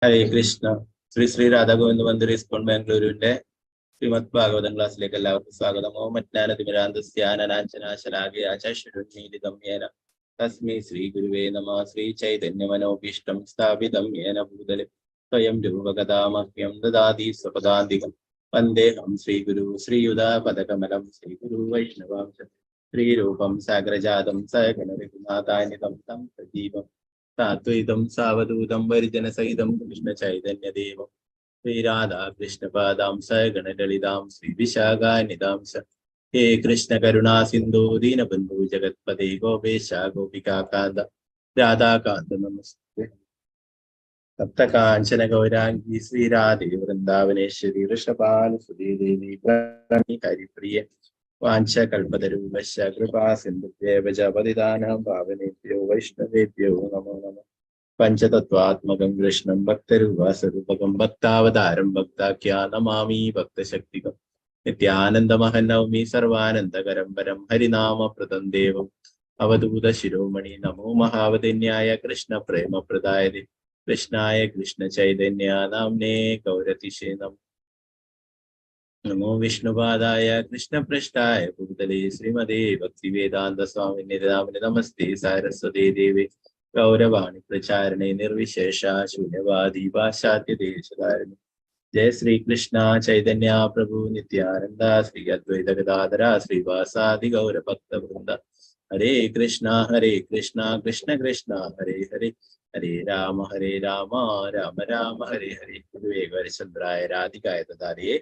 Hare Krishna. Sri Sri Radha Govinda Mandir ISKCON Bangalore Srimad Bhagavatam ക്ലാസ്സിലേക്ക് എല്ലാവർക്കും സ്വാഗതം. ഓമജ്ഞാനതിമിരാന്തസ്യാനനാഞ്ചനാശലാഘയാചക്ഷുരുന്മീലിതം യേന തസ്മൈ ശ്രീ ഗുരുവേ നമഃ. ശ്രീ ചൈതന്യമനോഭീഷ്ടം സ്ഥാപിതം യേന ഭൂതലെ സ്വയം രൂപകഥാമഹ്യം ദദാതി സ്വപദാന്തികം വന്ദേഹം ശ്രീഗുരു ശ്രീയുതാപദകമലം ശ്രീഗുരു വൈഷ്ണവാംശ ശ്രീരൂപം സാഗ്രജാതം സഗണരഘുനാഥാനിതം തം സജീവം സാത്വൈതം സാവധൂതം പരിജനസഹിതം കൃഷ്ണചൈതന്യദേവം ശ്രീരാധാ കൃഷ്ണപാദാം സഗണലളിതാം ശ്രീവിശാഖാനിതാംശ ഹേ കൃഷ്ണ കരുണാ സിന്ധു ദീനബന്ധു ജഗത്പതേ ഗോപേശ ഗോപികാകാന്ത രാധാകാന്ത നമസ്തേ. സപ്തകാഞ്ചന ഗൗരാംഗി ശ്രീരാധേ വൃന്ദാവനേശ്വരി വൃഷഭാനുസുതേ ദേവി പ്രണി ഹരിപ്രിയ വാഞ്ചകൽപതരൂപശ്ച കൃപാ സിന്ധുഭ്യേവ ച പതിതാനാം പാവനേഭ്യോ വൈഷ്ണവേഭ്യോ നമോ നമഃ. പഞ്ചതത്വാത്മകം കൃഷ്ണം ഭക്തരൂപസ്വരൂപകം ഭക്താവതാരം ഭക്താഖ്യാ നമാമി ഭക്തശക്തികം നിത്യാനന്ദമഹം നവമി സർവാനന്ദകരം പരം ഹരിനാമപ്രദം ദേവം അവധൂത ശിരോമണി നമോ മഹാവദന്യായ കൃഷ്ണ പ്രേമപ്രദായതേ കൃഷ്ണായ കൃഷ്ണ ചൈതന്യ നാംനേ ഗൗരതിശേ നമോ വിഷ്ണുപാദായ കൃഷ്ണപൃഷ്ഠായ ഭൂതലേ ശ്രീമതേ ഭക്തിവേദാന്ത സ്വാമിനേ നമസ്തേ സാരസ്വതേ ദേവേ ഗൗരവാണി പ്രചാരണേ നിർവിശേഷ ശൂന്യവാദി പാശ്ചാത്യദേശധാരണി. ജയ ശ്രീകൃഷ്ണ ചൈതന്യ പ്രഭു നിത്യാനന്ദ ശ്രീ അദ്വൈത ഗദാധര ശ്രീവാസാദി ഗൗരഭക്തവൃന്ദ. ഹരേ കൃഷ്ണ കൃഷ്ണ കൃഷ്ണ ഹരേ ഹരേ ഹരേ രാമ രാമ രാമ ഹരേ ഹരേ. ഗുരുവേഗരചന്ദ്രായ രാധികായ ദാരിയേ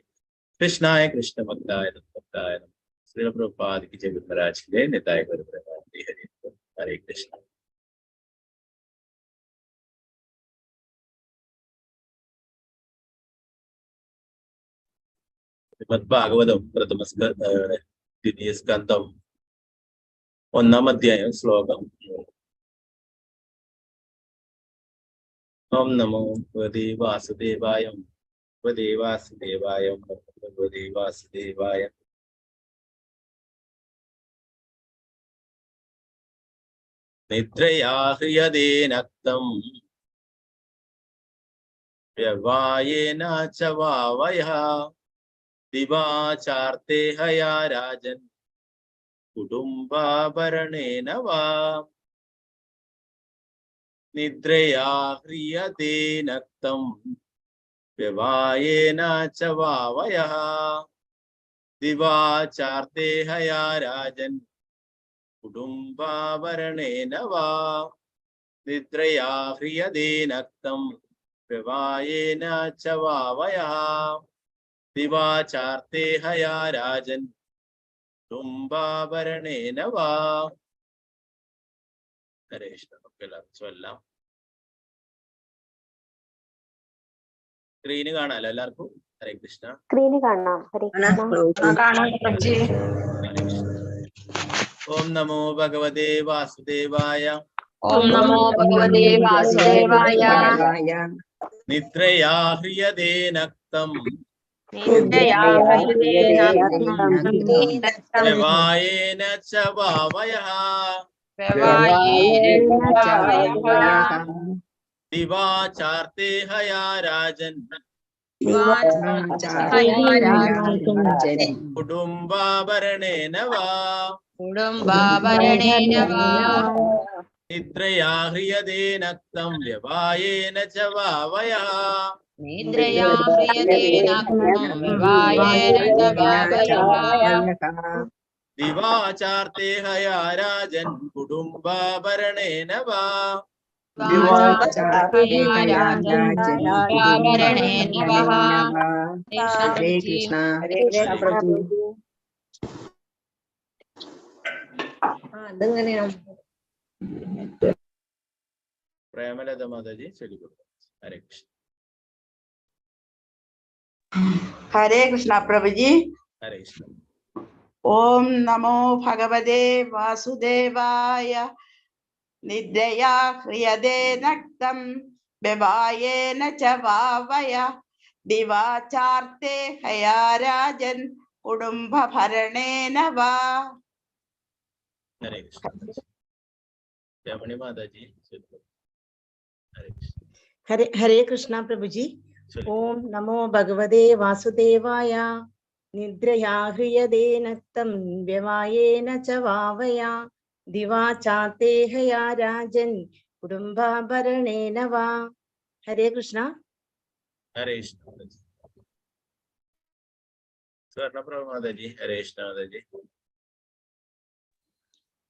കൃഷ്ണായ കൃഷ്ണ ഭക്തായ ഭക്തായ ശ്രീല പ്രഭുപാദിക്ക് ജയ ഗുരുമരാജിന്റെ നിതായ ഗുരുപ്രഭാതി. ഹരേ ഹരേ കൃഷ്ണ. ശ്രീമദ് ഭാഗവതം ദ്വിതീയ സ്കന്ധം 1-ാം അധ്യായം ശ്ലോകം. ഓം നമോ ഭഗവതേ വാസുദേവായ ഭഗവതേ വാസുദേവായ ഭഗവതേ വാസുദേവായ. നിദ്രയാ ഹ്രിയതേ നക്തം വ്യവായേന ച വാവയഃ ദിവാചാർത്തേ ഹയാ രാജൻ കുടുംബാഭരണേന വാ. നിദ്രയാ ഹ്രിയതേ നക്തം വ്യവായേന ച വാവയഃ ദിവാചാർത്തേ ഹയാ രാജൻ കുടുംബാഭരണേന വാ. നിദ്രയാ ഹ്രിയതേ നക്തം വ്യവായേന ച വാവയഃ ദിവാചാർത്തേ ഹയാ രാജൻ കുടുംബാഭരണേന വാ. ഹരേ കൃഷ്ണ. എല്ലാവർക്കും ചൊല്ലാം. സ്ക്രീന് കാണാലോ എല്ലാവർക്കും? ഹരേ കൃഷ്ണ. സ്ക്രീന് കാണാം. ഹരേ കൃഷ്ണ. ഓം നമോ ഭഗവതേ വാസുദേവായ. ഓം നമോ ഭഗവതേ വാസുദേവായ. നിദ്രയാ ഹ്രിയതേ നക്തം വ്യവായേന ച വാവയഃ ദിവാചാർത്തേ ഹയാ രാജൻ കുടുംബാഭരണേന വാ. നിദ്രയാ ഹ്രിയതേ നക്തം വ്യവായേന ച വാവയഃ ദിവാചാർത്തേ ഹയാ രാജൻ കുടുംബാഭരണേന വാ. ഹരേ കൃഷ്ണ. പ്രേമലത മാതാജി ചൊല്ലിക്കൊടുക്കും. ഹരേ കൃഷ്ണ. ഹരേ കൃഷ്ണ പ്രഭുജി. ഹരേ കൃഷ്ണ. ഓം നമോ ഭഗവതേ വാസുദേവായ. നിദ്രയാ ഹ്രിയതേ നക്തം ബവായേന ച വാവയ. ദിവാചാർത്തേ ഹയാരാജൻ കുടുംബഭരണേന വാ. ഹരേ കൃഷ്ണ. രമണി മാതാജി ചൊല്ലിക്കൊടുക്കും. ഹരേ കൃഷ്ണ. ഹരേ കൃഷ്ണ പ്രഭുജി. ഓം നമോ ഭഗവതേ വാസുദേവായ. നിദ്രയാ ഹ്രിയതേ നക്തം വ്യവായേന ച വാവയ. ദിവാചാർത്തേ ഹയാ രാജൻ കുടുംബാഭരണേന വാ. ഹരേ കൃഷ്ണ. ഹരേ കൃഷ്ണ മാതാജി. സ്വർണപ്രഭ മാതാജി. ഹരേ കൃഷ്ണ മാതാജി.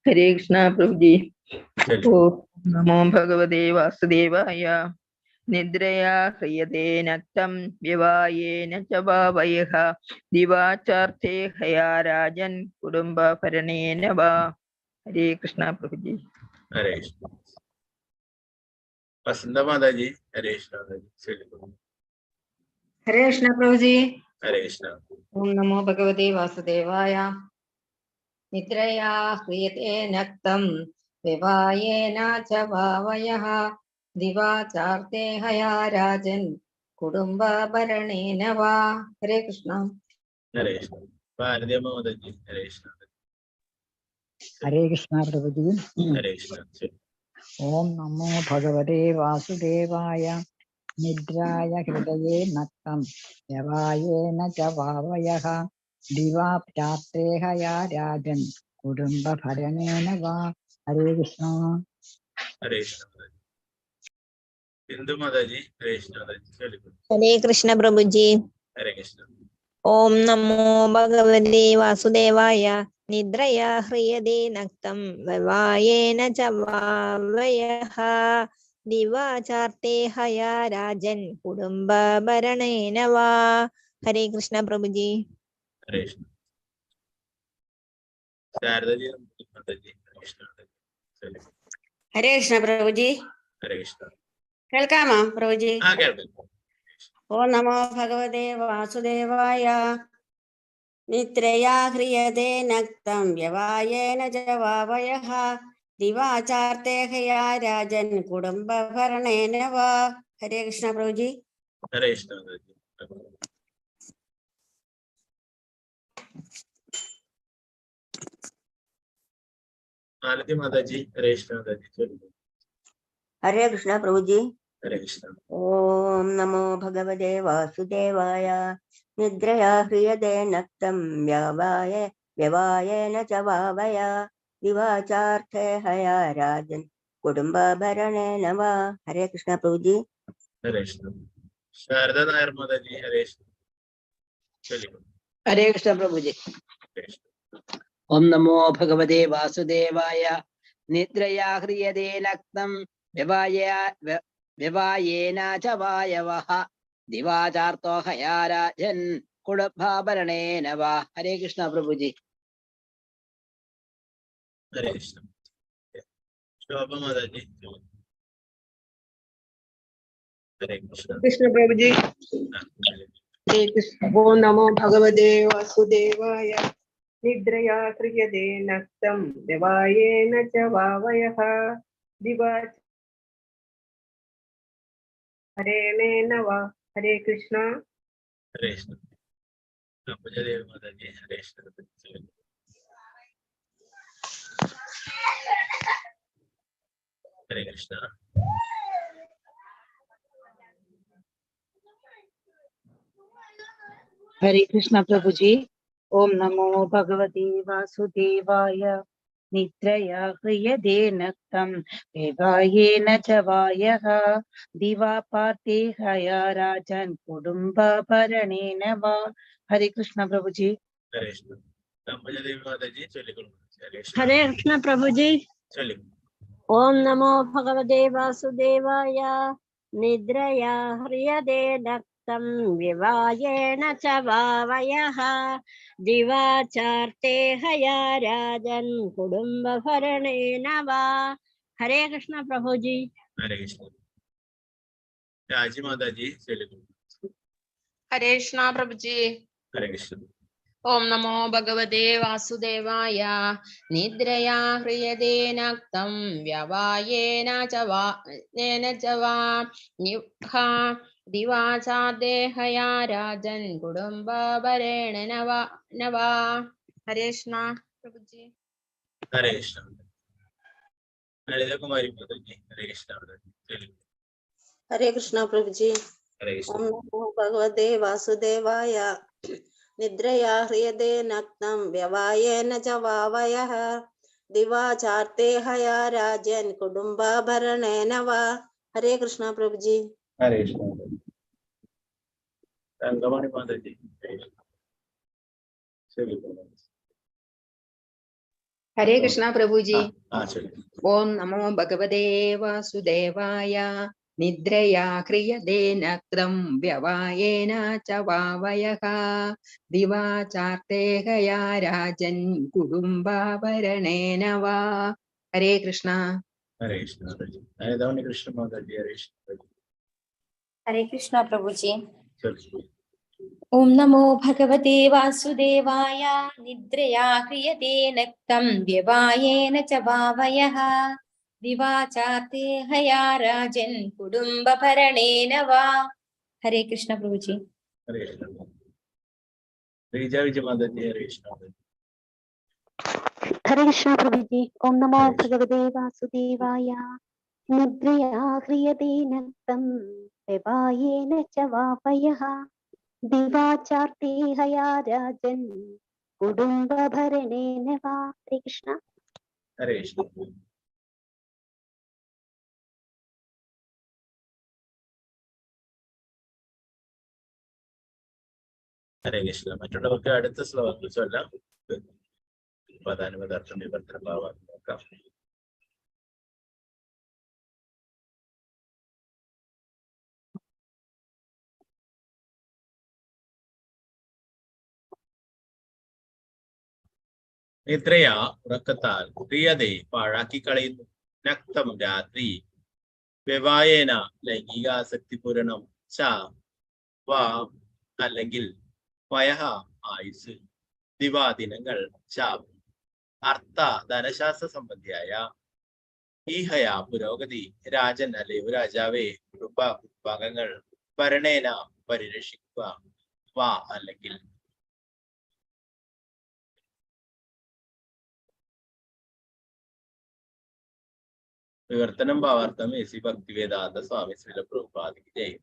ഹരേ കൃഷ്ണ പ്രഭുജി. ചൊല്ലി. ഓം നമോ ഭഗവതേ വാസുദേവായ. നിദ്രയാ ഹ്രിയതേ നക്തം വ്യവായേന ച ഭാവയഃ. ദിവാചാർത്തേ ഹയാ രാജൻ കുടുംബഭരണേന വാ. ഹരേ കൃഷ്ണ പ്രഭുജി. ഹരേ കൃഷ്ണ. വസന്ത മാതാജി. ഹരേ കൃഷ്ണ മാതാജി. ചൊല്ലിക്കൊടുക്കും. ഹരേ കൃഷ്ണ പ്രഭുജി. ഹരേ കൃഷ്ണ. ഓം നമോ ഭഗവതേ വാസുദേവായ. നിദ്രയാ ഹ്രിയതേ നക്തം വ്യവായേന ച ഭാവയഃ. ദിവാചാർത്തേ ഹയാ രാജൻ കുടുംബഭരണേന വാ. ഹരേ കൃഷ്ണ. ഹരേ കൃഷ്ണ. ഭാരതീയ മാതാജി. ഹരേ കൃഷ്ണ മാതാജി. ഹരേ കൃഷ്ണ പ്രഭുജി. ഹരേ കൃഷ്ണ. ചൊല്ലി. ഓം നമോ ഭഗവതേ വാസുദേവായ. നിദ്രായ ഹൃദയേ നക്തം വ്യവായേന ച ഭാവയഃ. ദിവാചാർത്തേ ഹയാ രാജൻ കുടുംബഭരണേന വാ. ഹരേ കൃഷ്ണ. ഹരേ കൃഷ്ണ മാതാജി. ബിന്ദു മാതാജി. ഹരേ കൃഷ്ണ മാതാജി. ചൊല്ലിക്കൊടുക്കും. ഹരേ കൃഷ്ണ പ്രഭുജി. ഹരേ കൃഷ്ണ. ഓം നമോ ഭഗവതേ വാസുദേവായ. നിദ്രയാ ഹ്രിയതേ നക്തം വ്യവായേന ച വാവയഃ. ദിവാചാർത്തേ ഹയാ രാജൻ കുടുംബഭരണേന വാ. ഹരേ കൃഷ്ണ പ്രഭുജി. ഹരേ കൃഷ്ണ. ശാരദജി മാതാജി. ഹരേ കൃഷ്ണ മാതാജി. ചൊല്ലിക്കൊടുക്കും. ഹരേ കൃഷ്ണ പ്രഭുജി. ഹരേ കൃഷ്ണ. കേൾക്കാമോ പ്രഭുജി? കേൾക്കാം. ഓം നമോ ഭഗവതേ വാസുദേവായ. നിദ്രയാ ഹ്രിയതേ നക്തം വ്യവായേന ച വാവയഃ. ദിവാചാർത്തേ ഹയാ രാജൻ കുടുംബഭരണേന വാ. ഹരേ കൃഷ്ണ പ്രഭുജി. ഹരേ കൃഷ്ണ മാതാജി. മാലതി മാതാജി. ഹരേ കൃഷ്ണ മാതാജി. ചൊല്ലിക്കൊടുക്കും. ഹരേ കൃഷ്ണ പ്രഭുജി. ഹരേ കൃഷ്ണ. ഓം നമോ ഭഗവതേ വാസുദേവായ. നിദ്രയാ ഹ്രിയതേ നക്തം വ്യവായേന ച വാവയ. ദിവാചാർത്തേ ഹയാ രാജൻ കുടുംബഭരണേന വാ. ഹരേ കൃഷ്ണ പ്രഭുജി. ഹരേ കൃഷ്ണ. ശാരദ നായർ മാതാജി. ഹരേ കൃഷ്ണ. ചൊല്ലിക്കൊടുക്കും. ഹരേ കൃഷ്ണ പ്രഭുജി. ഹരേ കൃഷ്ണ. ഓം നമോ ഭഗവതേ വാസുദേവായ. നിദ്രയാ ഹ്രിയതേ നക്തം വ്യവായേന ച വായവഃ. ദിവാചാർത്തോ ഹയാ രാജൻ കുടുംബാഭരണേന വാ. ഹരേ കൃഷ്ണ പ്രഭുജി. ഹരേ കൃഷ്ണ. ശോഭ മാതാജി. ഹരേ കൃഷ്ണ. കൃഷ്ണ പ്രഭുജി. ഹരേ കൃഷ്ണ. ഓം നമോ ഭഗവതേ വാസുദേവായ. നിദ്രയാ ഹ്രിയതേ നക്തം വ്യവായേന ച വാവയഃ. ദിവാചാർത്തേന വാ. ഹരേ കൃഷ്ണ. ഹരേ കൃഷ്ണ. അംബുജദേവി മാതാജി. ഹരേ കൃഷ്ണ. ഹരേ കൃഷ്ണ. ഹരേ കൃഷ്ണ പ്രഭുജി. ഓം നമോ ഭഗവതേ വാസുദേവായ. നിദ്രയാ ഹ്രിയതേ നക്തം വ്യവായേന ച വായഃ. ദിവാചാർത്തേ ഹയാ രാജൻ കുടുംബഭരണേന വാ. ഹരേ കൃഷ്ണ പ്രഭുജി. ഹരേ കൃഷ്ണ. അംബുജദേവി മാതാജി. ചൊല്ലിക്കൊടുക്കും. ഹരേ കൃഷ്ണ. ഹരേ കൃഷ്ണ പ്രഭുജി. ചൊല്ലിക്കൊടുക്കും. ഓം നമോ ഭഗവതേ വാസുദേവായ. നിദ്രയാ ഹ്രിയതേ നക്തം നക്തം വിവായേന ച വാവയഃ ദിവാചാർത്തേ ഹയാ രാജൻ കുടുംബഭരണേന വാ. ഹരേ കൃഷ്ണ പ്രഭുജി. ഹരേ കൃഷ്ണ. രാജിമാതാജി തെലുഗു. ഹരേ കൃഷ്ണ പ്രഭുജി. ഹരേ കൃഷ്ണ. ഓം നമോ ഭഗവതേ വാസുദേവായ. നിദ്രയാ ഹ്രിയതേ നക്തം വ്യവായേന ച വാ ദിവാചാർദേഹയാ രാജൻ കുടുംബഭരണേന വാ. ഹരേ കൃഷ്ണ പ്രഭുജി. ഹരേ കൃഷ്ണ. ലളിതകുമാരി മാതാജി. ഹരേ കൃഷ്ണ. തെലുഗു. ഹരേ കൃഷ്ണ പ്രഭുജി. ഹരേ കൃഷ്ണ. ഓം നമോ ഭഗവതേ വാസുദേവായ. നിദ്രയാ ഹ്രിയതേ നക്തം വ്യവായേന ച വാവയഃ ദിവാചാർത്തേ ഹയാ രാജൻ കുടുംബഭരണേന വാ. ഹരേ കൃഷ്ണ പ്രഭുജി. ഹരേ കൃഷ്ണ. രംഗമണി മാതാജി. ഹരേ കൃഷ്ണ പ്രഭുജി. ശരി. ഓം നമോ ഭഗവതേ വാസുദേവായ. നിദ്രയാ ക്രിയതേ നക്തം വ്യവായേന ച വാവയഃ ദിവാചാർത്തേഹയാ രാജൻ കുടുംബഭരണേന വാ. ഹരേ കൃഷ്ണ. ഹരേ കൃഷ്ണ. ലളിതമണി കൃഷ്ണ മാതാജി. ഹരേ കൃഷ്ണ. ഹരേ കൃഷ്ണ പ്രഭുജി. ശരി. ഓം നമോ ഭഗവതേ വാസുദേവായ. നിദ്രയാ ക്രിയതേ നക്തം വ്യവായേന ച വാവയഃ ദിവാചാർത്തേ ഹയാ രാജൻ കുടുംബഭരണേന വാ. ഹരേ കൃഷ്ണ പ്രഭുജി. ഹരേ കൃഷ്ണ. ശ്രീജ വിജയ മാതാജി. ഹരേ കൃഷ്ണ. ഹരേ കൃഷ്ണ പ്രഭുജി. ഓം നമോ ഭഗവതേ വാസുദേവായ. നിദ്രയാ ഹ്രിയതേ നക്തം വ്യവായേന ച വാവയഃ ദിവാചാർത്തേ ഹയാ രാജൻ കുടുംബഭരണേന വാ. ഹരേ കൃഷ്ണ. ഹരേ കൃഷ്ണ. ഹരേ കൃഷ്ണ. മറ്റുള്ളവർക്ക് അടുത്ത ശ്ലോകങ്ങൾ ചൊല്ലാം. പദാനുപദാർത്ഥം വിവർത്തന ഭാവം നോക്കാം. നിദ്രയാ ഉറക്കത്താൽ പ്രിയതയെ പാഴാക്കി കളയുന്നു. നക്തം രാത്രി. വ്യവായേന ലൈംഗികാസക്തി പൂരണം. ച വാ അല്ലെങ്കിൽ വയഹ ആയുസ്. ദിവാദിനങ്ങൾ. ശാപം. അർത്ഥ ധനശാസ്ത്ര സംബന്ധിയായ. ഈഹയ പുരോഗതി. രാജൻ അല്ലയോ രാജാവേ കുടുംബ ഭാഗങ്ങൾ. ഭരണേന പരിരക്ഷിക്കുക. വാ അല്ലെങ്കിൽ. വിവർത്തനം ഭാവാർത്ഥം എസി ഭക്തിവേദാന്ത സ്വാമി ശ്രീല പ്രഭുപാദിക്ക് ജയം.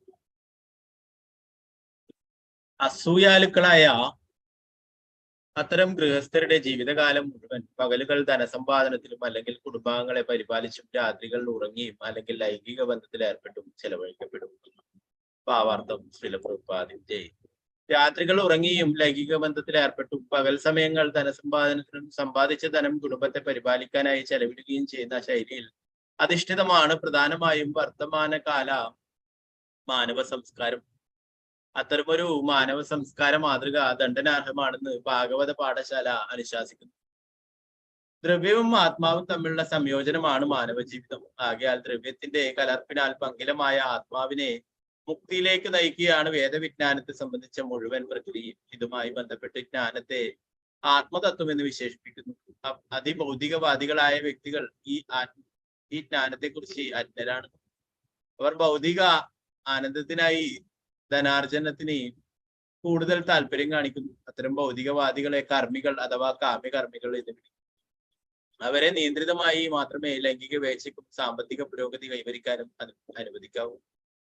അസൂയാലുക്കളായ അത്തരം ഗൃഹസ്ഥരുടെ ജീവിതകാലം മുഴുവൻ പകലുകൾ ധനസമ്പാദനത്തിലും അല്ലെങ്കിൽ കുടുംബാംഗങ്ങളെ പരിപാലിച്ചും രാത്രികൾ ഉറങ്ങിയും അല്ലെങ്കിൽ ലൈംഗിക ബന്ധത്തിൽ ഏർപ്പെട്ടും ചെലവഴിക്കപ്പെടും. ഭാവാർത്ഥം ശ്രീല പ്രഭുപാദിക്ക് ജയം. രാത്രികൾ ഉറങ്ങിയും ലൈംഗിക ബന്ധത്തിൽ ഏർപ്പെട്ടും പകൽ സമയങ്ങൾ ധനസമ്പാദനത്തിനും സമ്പാദിച്ച ധനം കുടുംബത്തെ പരിപാലിക്കാനായി ചെലവിടുകയും ചെയ്യുന്ന ശൈലിയിൽ അധിഷ്ഠിതമാണ് പ്രധാനമായും വർത്തമാനകാല മാനവ സംസ്കാരം. അത്തരമൊരു മാനവ സംസ്കാര മാതൃക ദണ്ഡനാർഹമാണെന്ന് ഭാഗവത പാഠശാല അനുശാസിക്കുന്നു. ദ്രവ്യവും ആത്മാവും തമ്മിലുള്ള സംയോജനമാണ് മാനവ ജീവിതം. ആകയാൽ ദ്രവ്യത്തിന്റെ കലർപ്പിനാൽ പങ്കിലമായ ആത്മാവിനെ മുക്തിയിലേക്ക് നയിക്കുകയാണ് വേദവിജ്ഞാനത്തെ സംബന്ധിച്ച മുഴുവൻ പ്രക്രിയയും. ഇതുമായി ബന്ധപ്പെട്ട് ജ്ഞാനത്തെ ആത്മതത്വം എന്ന് വിശേഷിപ്പിക്കുന്നു. അതിഭൗതികവാദികളായ വ്യക്തികൾ ഈ ജ്ഞാനത്തെ കുറിച്ച് അജ്ഞരാണ്. അവർ ഭൗതിക ആനന്ദത്തിനായി ധനാർജനത്തിന് കൂടുതൽ താല്പര്യം കാണിക്കുന്നു. അത്തരം ഭൗതികവാദികളെ കർമ്മികൾ അഥവാ കാമ്യകർമ്മികൾ എന്ന് വിളിക്കുന്നു. അവരെ നിയന്ത്രിതമായി മാത്രമേ ലൈംഗിക വേഴ്ചയ്ക്കും സാമ്പത്തിക പുരോഗതി കൈവരിക്കാനും അനുവദിക്കാവൂ.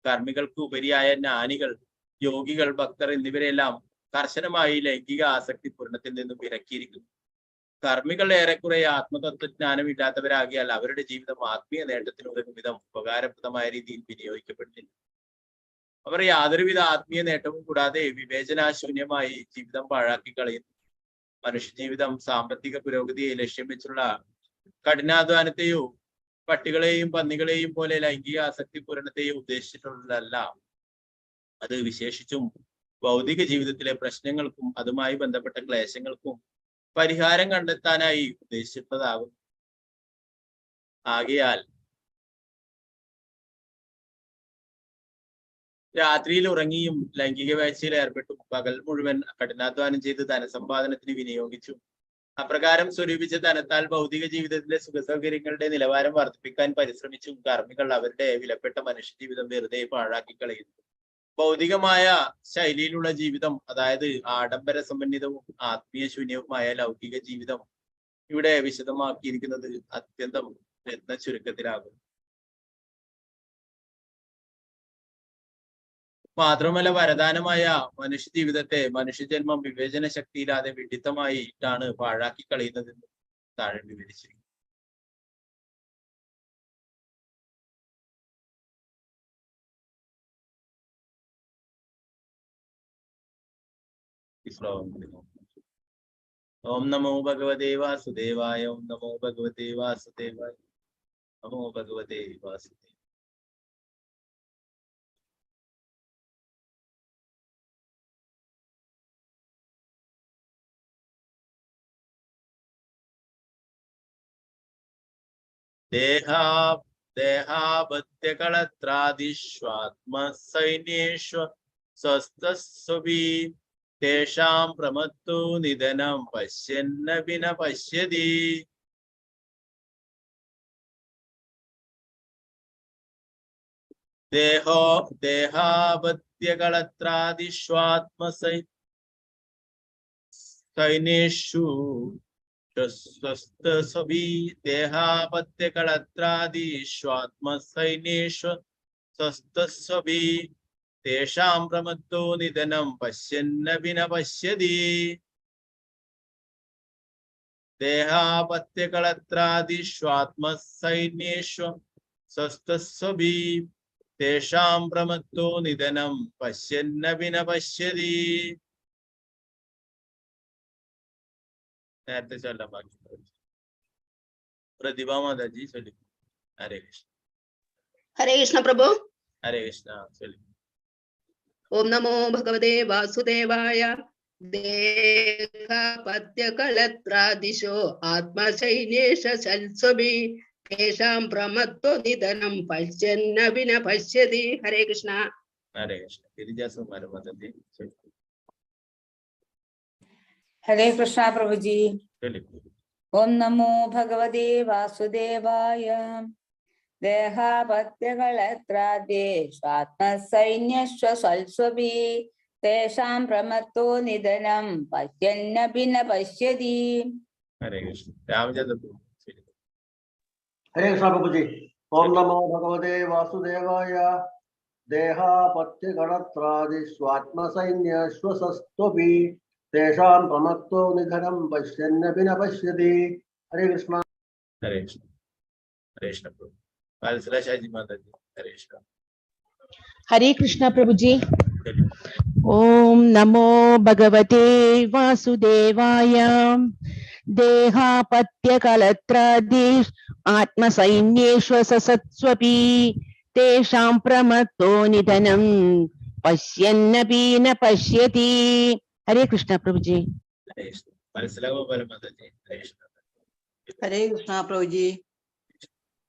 കർമ്മികൾക്ക് ഉപരിയായ ജ്ഞാനികൾ, യോഗികൾ, ഭക്തർ എന്നിവരെല്ലാം കർശനമായി ലൈംഗിക ആസക്തി പൂരണത്തിൽ നിന്നും വിലക്കിയിരിക്കുന്നു. കർമ്മികൾ ഏറെക്കുറെ ആത്മതത്വജ്ഞാനം ഇല്ലാത്തവരാകിയാൽ അവരുടെ ജീവിതം ആത്മീയ നേട്ടത്തിനുതകും വിധം ഉപകാരപ്രദമായ രീതിയിൽ വിനിയോഗിക്കപ്പെടുന്നില്ല. അവർ യാതൊരുവിധ ആത്മീയ നേട്ടവും കൂടാതെ വിവേചനാശൂന്യമായി ജീവിതം പാഴാക്കി കളയുന്നു. മനുഷ്യജീവിതം സാമ്പത്തിക പുരോഗതിയെ ലക്ഷ്യം വെച്ചുള്ള കഠിനാധ്വാനത്തെയോ പട്ടികളെയും പന്നികളെയും പോലെ ലൈംഗിക ആസക്തി പൂരണത്തെയോ ഉദ്ദേശിച്ചിട്ടുള്ളതല്ല. അത് വിശേഷിച്ചും ഭൗതിക ജീവിതത്തിലെ പ്രശ്നങ്ങൾക്കും അതുമായി ബന്ധപ്പെട്ട ക്ലേശങ്ങൾക്കും പരിഹാരം കണ്ടെത്താനായി ഉദ്ദേശിച്ചിട്ടുള്ളതാകും. ആകയാൽ രാത്രിയിൽ ഉറങ്ങിയും ലൈംഗിക വാഴ്ചയിൽ ഏർപ്പെട്ടും പകൽ മുഴുവൻ കഠിനാധ്വാനം ചെയ്ത് ധനസമ്പാദനത്തിന് വിനിയോഗിച്ചു അപ്രകാരം സ്വരൂപിച്ച ധനത്താൽ ഭൗതിക ജീവിതത്തിലെ സുഖസൗകര്യങ്ങളുടെ നിലവാരം വർദ്ധിപ്പിക്കാൻ പരിശ്രമിച്ചും കർമ്മികൾ അവരുടെ വിലപ്പെട്ട മനുഷ്യജീവിതം വെറുതെ പാഴാക്കി കളയുന്നു. ഭൗതികമായ ശൈലിയിലുള്ള ജീവിതം, അതായത് ആഡംബര സമ്പന്നിതവും ആത്മീയ ശൂന്യവുമായ ലൗകിക ജീവിതം ഇവിടെ വിശദമാക്കിയിരിക്കുന്നത് അത്യന്തം രത്ന ചുരുക്കത്തിലാകും. മാത്രമല്ല വരദാനമായ മനുഷ്യ ജീവിതത്തെ മനുഷ്യജന്മം വിവേചന ശക്തിയില്ലാതെ വിഡിത്തമായിട്ടാണ് പാഴാക്കി കളയുന്നതെന്ന് താഴെ വിവരിച്ചിരിക്കുന്നു. ഓം നമോ ഭഗവതേ വാസുദേവായ. ഓം നമോ ഭഗവതേ വാസുദേവായ. നമോ ഭഗവതേ വാസുദേവായ. ദേഹാപത്യകളത്രാദിഷ്വാത്മസൈന്യേഷു സ്വസ്ഥസ്വഭി തേഷാം പ്രമത്തോ നിധനം പശ്യന്നപി ന പശ്യതി. ദേഹാപത്യകളത്രാദിഷ്വാത്മസൈന്യേഷു സ്വസ്ഥസ്വഭി ദേഹാപത്യകളത്രാദിഷ്വാത്മസൈന്യേഷു സ്വസ്ഥസ്വഭി തേഷാം പ്രമത്തോ നിധനം പശ്യന്നപി ന പശ്യതി. ദേഹാപത്യകളത്രാദിഷ്വാത്മസൈന്യേഷു സ്വസ്ഥസ്വഭി തേഷാം പ്രമത്തോ നിധനം പശ്യന്നപി ന പശ്യതി. നേരത്തെ ചൊല്ലാൻ ബാക്കി പ്രതിഭ മാതാജി ചൊല്ലിക്കും. ഹരേ കൃഷ്ണ. ഹരേ കൃഷ്ണ പ്രഭു. ഹരേ കൃഷ്ണ ചൊല്ലിക്കും. ഓം നമോ ഭഗവതേ വാസുദേവായ. ദേഹപത്യകളത്രാദിശോ ആത്മസൈന്യേഷ സൽസ്വഭി തേഷാം പ്രമത്തോ നിധനം പശ്യന്നപി ന പശ്യതി. ഹരേ കൃഷ്ണ. ഹരേ കൃഷ്ണ. ഗിരിജാസുമാര മാതാജി ചൊല്ലിക്കും. ഹരേ കൃഷ്ണ പ്രഭുജി. ചൊല്ലിക്കും. ഓം നമോ ഭഗവതേ വാസുദേവായ. ദേഹാപത്യകളത്രാദിഷ്വാത്മസൈന്യസ്വൽസ്വഭി തേഷാം പ്രമത്തോ നിധനം പശ്യന്നപി ന പശ്യതി. ഹരേ കൃഷ്ണ. രാമചന്ദ്ര പ്രഭു. ഹരേ കൃഷ്ണ പ്രഭുജി. ഓം നമോ ഭഗവതേ വാസുദേവായ. ദേഹാപത്യകളത്രാദിഷ്വാത്മസൈന്യസ്വസസ്ത്വഭി തേഷാം പ്രമത്തോ നിധനം പശ്യന്നപി ന പശ്യതി. ഹരേ കൃഷ്ണ. ഹരേ കൃഷ്ണ. ഹരേ കൃഷ്ണ പ്രഭു. വാത്സലാശാജി മാതാജി. ഹരേ കൃഷ്ണ. ഹരേ കൃഷ്ണ പ്രഭുജി. ഓം നമോ ഭഗവതേ വാസുദേവായ. ദേഹാപത്യകളത്രാദിഷ് ആത്മസൈന്യേഷ്വസത്സ്വപി തേഷാം പ്രമത്തോ നിധനം പശ്യന്നപി ന പശ്യതി. ഹരേ കൃഷ്ണ പ്രഭുജി. ഹരേ കൃഷ്ണ. വാത്സലഗോപാല മാതാജി. ഹരേ കൃഷ്ണ. ഹരേ കൃഷ്ണ പ്രഭുജി.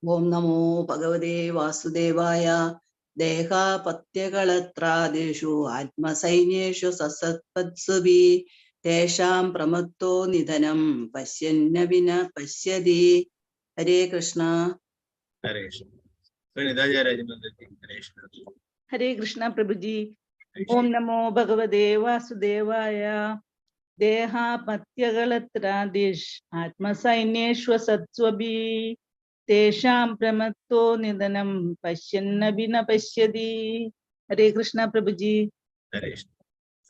ഓം നമോ ഭഗവതേ വാസുദേവായ. ദേഹാപത്യകളത്രാദിഷു ആത്മസൈന്യേഷു സസത്പത്സുഭി തേഷാം പ്രമത്തോ നിധനം പശ്യന്നപി ന പശ്യതി. ഹരേ കൃഷ്ണ. ഹരേ കൃഷ്ണ. സുനിതാചാര്യ മാതാജി. ഹരേ കൃഷ്ണ. ഹരേ കൃഷ്ണ പ്രഭുജി. ഓം നമോ ഭഗവതേ വാസുദേവായ. ദേഹാപത്യകളത്രാദിഷ് ആത്മസൈന്യേഷ്വസത്സ്വഭി തേഷാം പ്രമത്തോ നിധനം പശ്യന്നപി ന പശ്യതി. ഹരേ കൃഷ്ണ പ്രഭുജി. ഹരേ കൃഷ്ണ.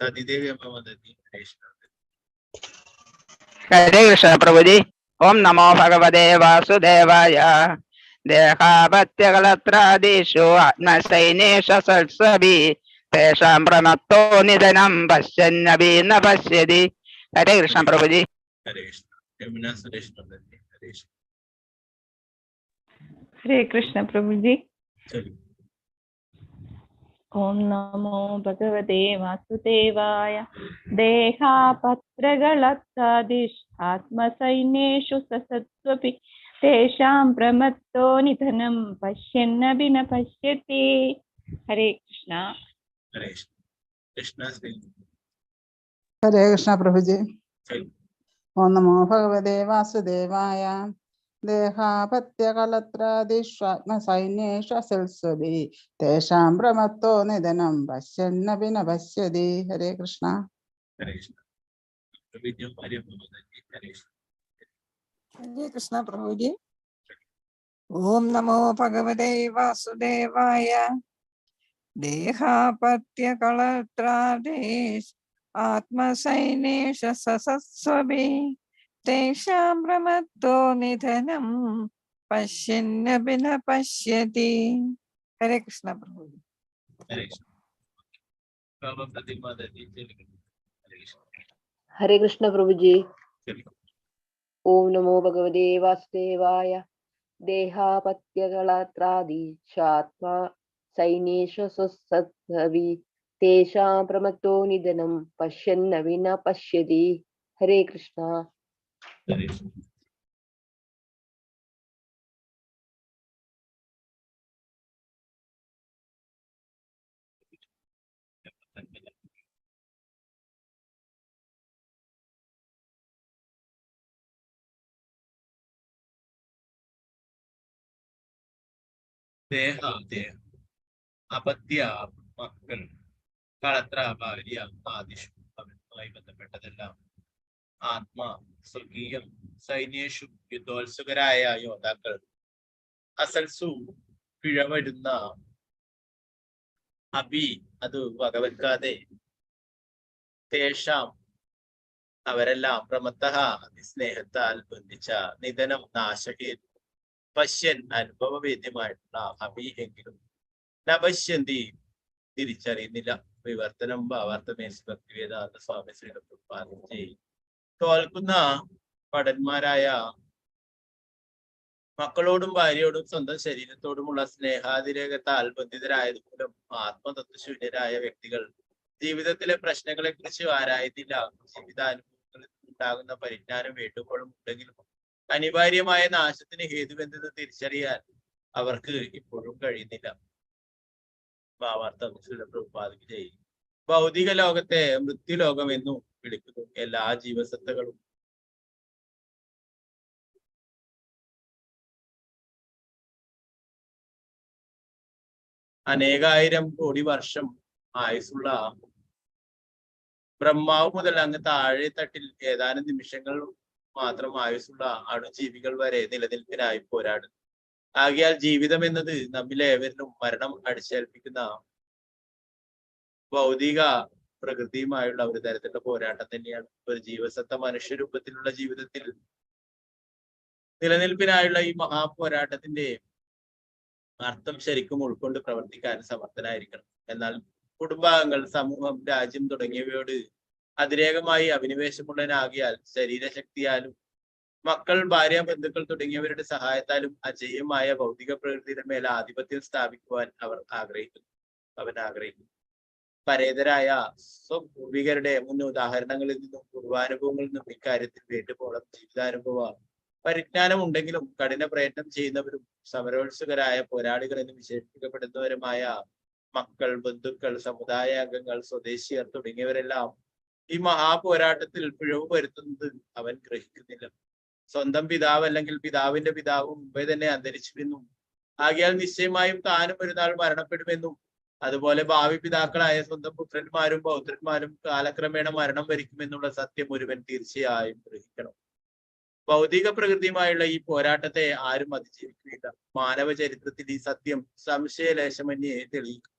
സതിദേവി അമ്മ മാതാജി. ഹരേ കൃഷ്ണ. ഹരേ കൃഷ്ണ പ്രഭുജി. ഓം നമോ ഭഗവതേ വാസുദേവായ. ദേഹാപത്യകളത്രാദിഷു ആത്മസൈന്യേഷു സത്സ്വഭി തേഷാം പ്രമത്തോ നിധനം പശ്യന്നപി ന പശ്യതി. ഹരേ കൃഷ്ണ പ്രഭുജി. ഹരേ കൃഷ്ണ. യമുന സുരേഷ് മാതാജി. ഹരേ കൃഷ്ണ. ഹരേ കൃഷ്ണ പ്രഭുജി. ചൊല്ലു. ഓം നമോ ഭഗവതേ വാസുദേവായ. ദേഹാപത്രകളത്താദിഷ് ആത്മസൈന്യേഷു സസത്വപി തേഷാം പ്രമത്തോ നിധനം പശ്യന്നപി ന പശ്യതി. ഹരേ കൃഷ്ണ. ഹരേ കൃഷ്ണ പ്രഭുജി. ഓം നമോ ഭഗവതേ വാസുദേവായ. ദേഹാപത്യകളത്രാദിഷ്വാത്മസൈന്യേഷു അസൽസ്വഭി തേഷാം പ്രമത്തോ നിധനം പശ്യന്നപി ന പശ്യതി. ഹരേ കൃഷ്ണ. ഹരേ കൃഷ്ണ പ്രഭുജി. ഓം നമോ ഭഗവതേ വാസുദേവായ. ദേഹാപത്യകളത്രാദിഷ് ആത്മസൈന്യേഷ സസസ്വഭി തേഷാം പ്രമത്തോ നിധനം പശ്യന്നപി ന പശ്യതി. ഹരേ കൃഷ്ണ പ്രഭുജി. ഹരേ കൃഷ്ണ പ്രഭുജി. ഓം നമോ ഭഗവതേ വാസുദേവായ. ദേഹാപത്യകളത്രാദിഷാത്മാ സൈന്യേഷു സസദ്ഭവി തേഷാം പ്രമത്തോ നിധനം പശ്യന്നപി ന പശ്യതി. ഹരേ കൃഷ്ണ. അപത്യ മക്കൾ, കളത്ര ഭാര്യ ആദിഷു അവരുമായി ബന്ധപ്പെട്ടതെല്ലാം, ആത്മാ സ്വർഗീയം, സൈന്യേഷു യുദ്ധോത്സുകരായ യോദ്ധാക്കൾ, അസൽസു പിഴവരുന്ന, അഭി അത് വകവെക്കാതെ, തേഷാം അവരെല്ലാം, പ്രമത്തഃ അതിസ്നേഹത്താൽ ബന്ധിച്ച, നിധനം നാശഹേതു, പശ്യൻ അനുഭവവേദ്യമായിട്ടുള്ള, അഭി എങ്കിലും നപശ്യന്തി തിരിച്ചറിയുന്നില്ല. വിവർത്തനം ഭാവാർത്ഥമേശ് ഭക്തിവേദാന്ത സ്വാമി ശ്രീ തോൽക്കുന്ന ഭടന്മാരായ മക്കളോടും ഭാര്യയോടും സ്വന്തം ശരീരത്തോടുമുള്ള സ്നേഹാതിരേകത്താൽ ബന്ധിതരായത് മൂലം ആത്മതത്വശൂന്യരായ വ്യക്തികൾ ജീവിതത്തിലെ പ്രശ്നങ്ങളെ കുറിച്ച് ആരായത്തില്ല. ജീവിതാനുഭവങ്ങളിൽ ഉണ്ടാകുന്ന പരിജ്ഞാനം വേണ്ടുമ്പോഴും ഉണ്ടെങ്കിലും അനിവാര്യമായ നാശത്തിന് ഹേതുവെന്തെന്ന് തിരിച്ചറിയാൻ അവർക്ക് ഇപ്പോഴും കഴിയുന്നില്ല. ഭാവാർത്ഥം പ്രഭുപാദിക്ക് ചെയ്യും. ഭൗതിക ലോകത്തെ മൃത്യുലോകം എന്നും വിളിക്കുന്നു. എല്ലാ ജീവസത്തകളും അനേകായിരം കോടി വർഷം ആയുസുള്ള ബ്രഹ്മാവ് മുതൽ അങ്ങ് താഴെ തട്ടിൽ ഏതാനും നിമിഷങ്ങൾ മാത്രം ആയുസുള്ള അണുജീവികൾ വരെ നിലനിൽപ്പിനായി പോരാടുന്നു. ആകയാൽ ജീവിതം എന്നത് നമ്മിലേവരിലും മരണം അടിച്ചേൽപ്പിക്കുന്ന ഭൗതിക പ്രകൃതിയുമായുള്ള ഒരു തരത്തിലുള്ള പോരാട്ടം തന്നെയാണ്. ഒരു ജീവസത്ത മനുഷ്യരൂപത്തിലുള്ള ജീവിതത്തിൽ നിലനിൽപ്പിനായുള്ള ഈ മഹാപോരാട്ടത്തിന്റെ അർത്ഥം ശരിക്കും ഉൾക്കൊണ്ട് പ്രവർത്തിക്കാൻ സമർത്ഥനായിരിക്കണം. എന്നാൽ കുടുംബാംഗങ്ങൾ, സമൂഹം, രാജ്യം തുടങ്ങിയവയോട് അതിരേകമായി അഭിനിവേശമുള്ളവനാകിയാൽ ശരീരശക്തിയാലും മക്കൾ, ഭാര്യ, ബന്ധുക്കൾ തുടങ്ങിയവരുടെ സഹായത്താലും അജയ്യമായ ഭൗതിക പ്രകൃതിയുടെ മേൽ ആധിപത്യം സ്ഥാപിക്കുവാൻ അവൻ ആഗ്രഹിക്കുന്നു. പരേതരായ സ്വപൂർവികരുടെ മുൻ ഉദാഹരണങ്ങളിൽ നിന്നും പൂർവാനുഭവങ്ങളിൽ നിന്നും ഇക്കാര്യത്തിൽ വേണ്ടുപോളം ജീവിതാനുഭവ പരിജ്ഞാനം ഉണ്ടെങ്കിലും കഠിന പ്രയത്നം ചെയ്യുന്നവരും സമരോത്സുകരായ പോരാളികളെന്ന് വിശേഷിപ്പിക്കപ്പെടുന്നവരുമായ മക്കൾ, ബന്ധുക്കൾ, സമുദായ അംഗങ്ങൾ, സ്വദേശിയർ തുടങ്ങിയവരെല്ലാം ഈ മഹാപോരാട്ടത്തിൽ പിഴവ് വരുത്തുന്നത് അവൻ ഗ്രഹിക്കുന്നില്ല. സ്വന്തം പിതാവ് അല്ലെങ്കിൽ പിതാവിന്റെ പിതാവ് മുമ്പേ തന്നെ അന്തരിച്ചുവെന്നും ആകയാൽ നിശ്ചയമായും താനും ഒരു നാൾ മരണപ്പെടുമെന്നും അതുപോലെ ഭാവി പിതാക്കളായ സ്വന്തം പുത്രന്മാരും പൗത്രന്മാരും കാലക്രമേണ മരണം വരിക്കുമെന്നുള്ള സത്യം ഒരുവൻ തീർച്ചയായും ഗ്രഹിക്കണം. ഭൗതിക പ്രകൃതിയുമായുള്ള ഈ പോരാട്ടത്തെ ആരും അതിജീവിക്കുകയില്ല. മാനവ ചരിത്രത്തിൽ ഈ സത്യം സംശയലേശമന്യേ തെളിയിക്കും.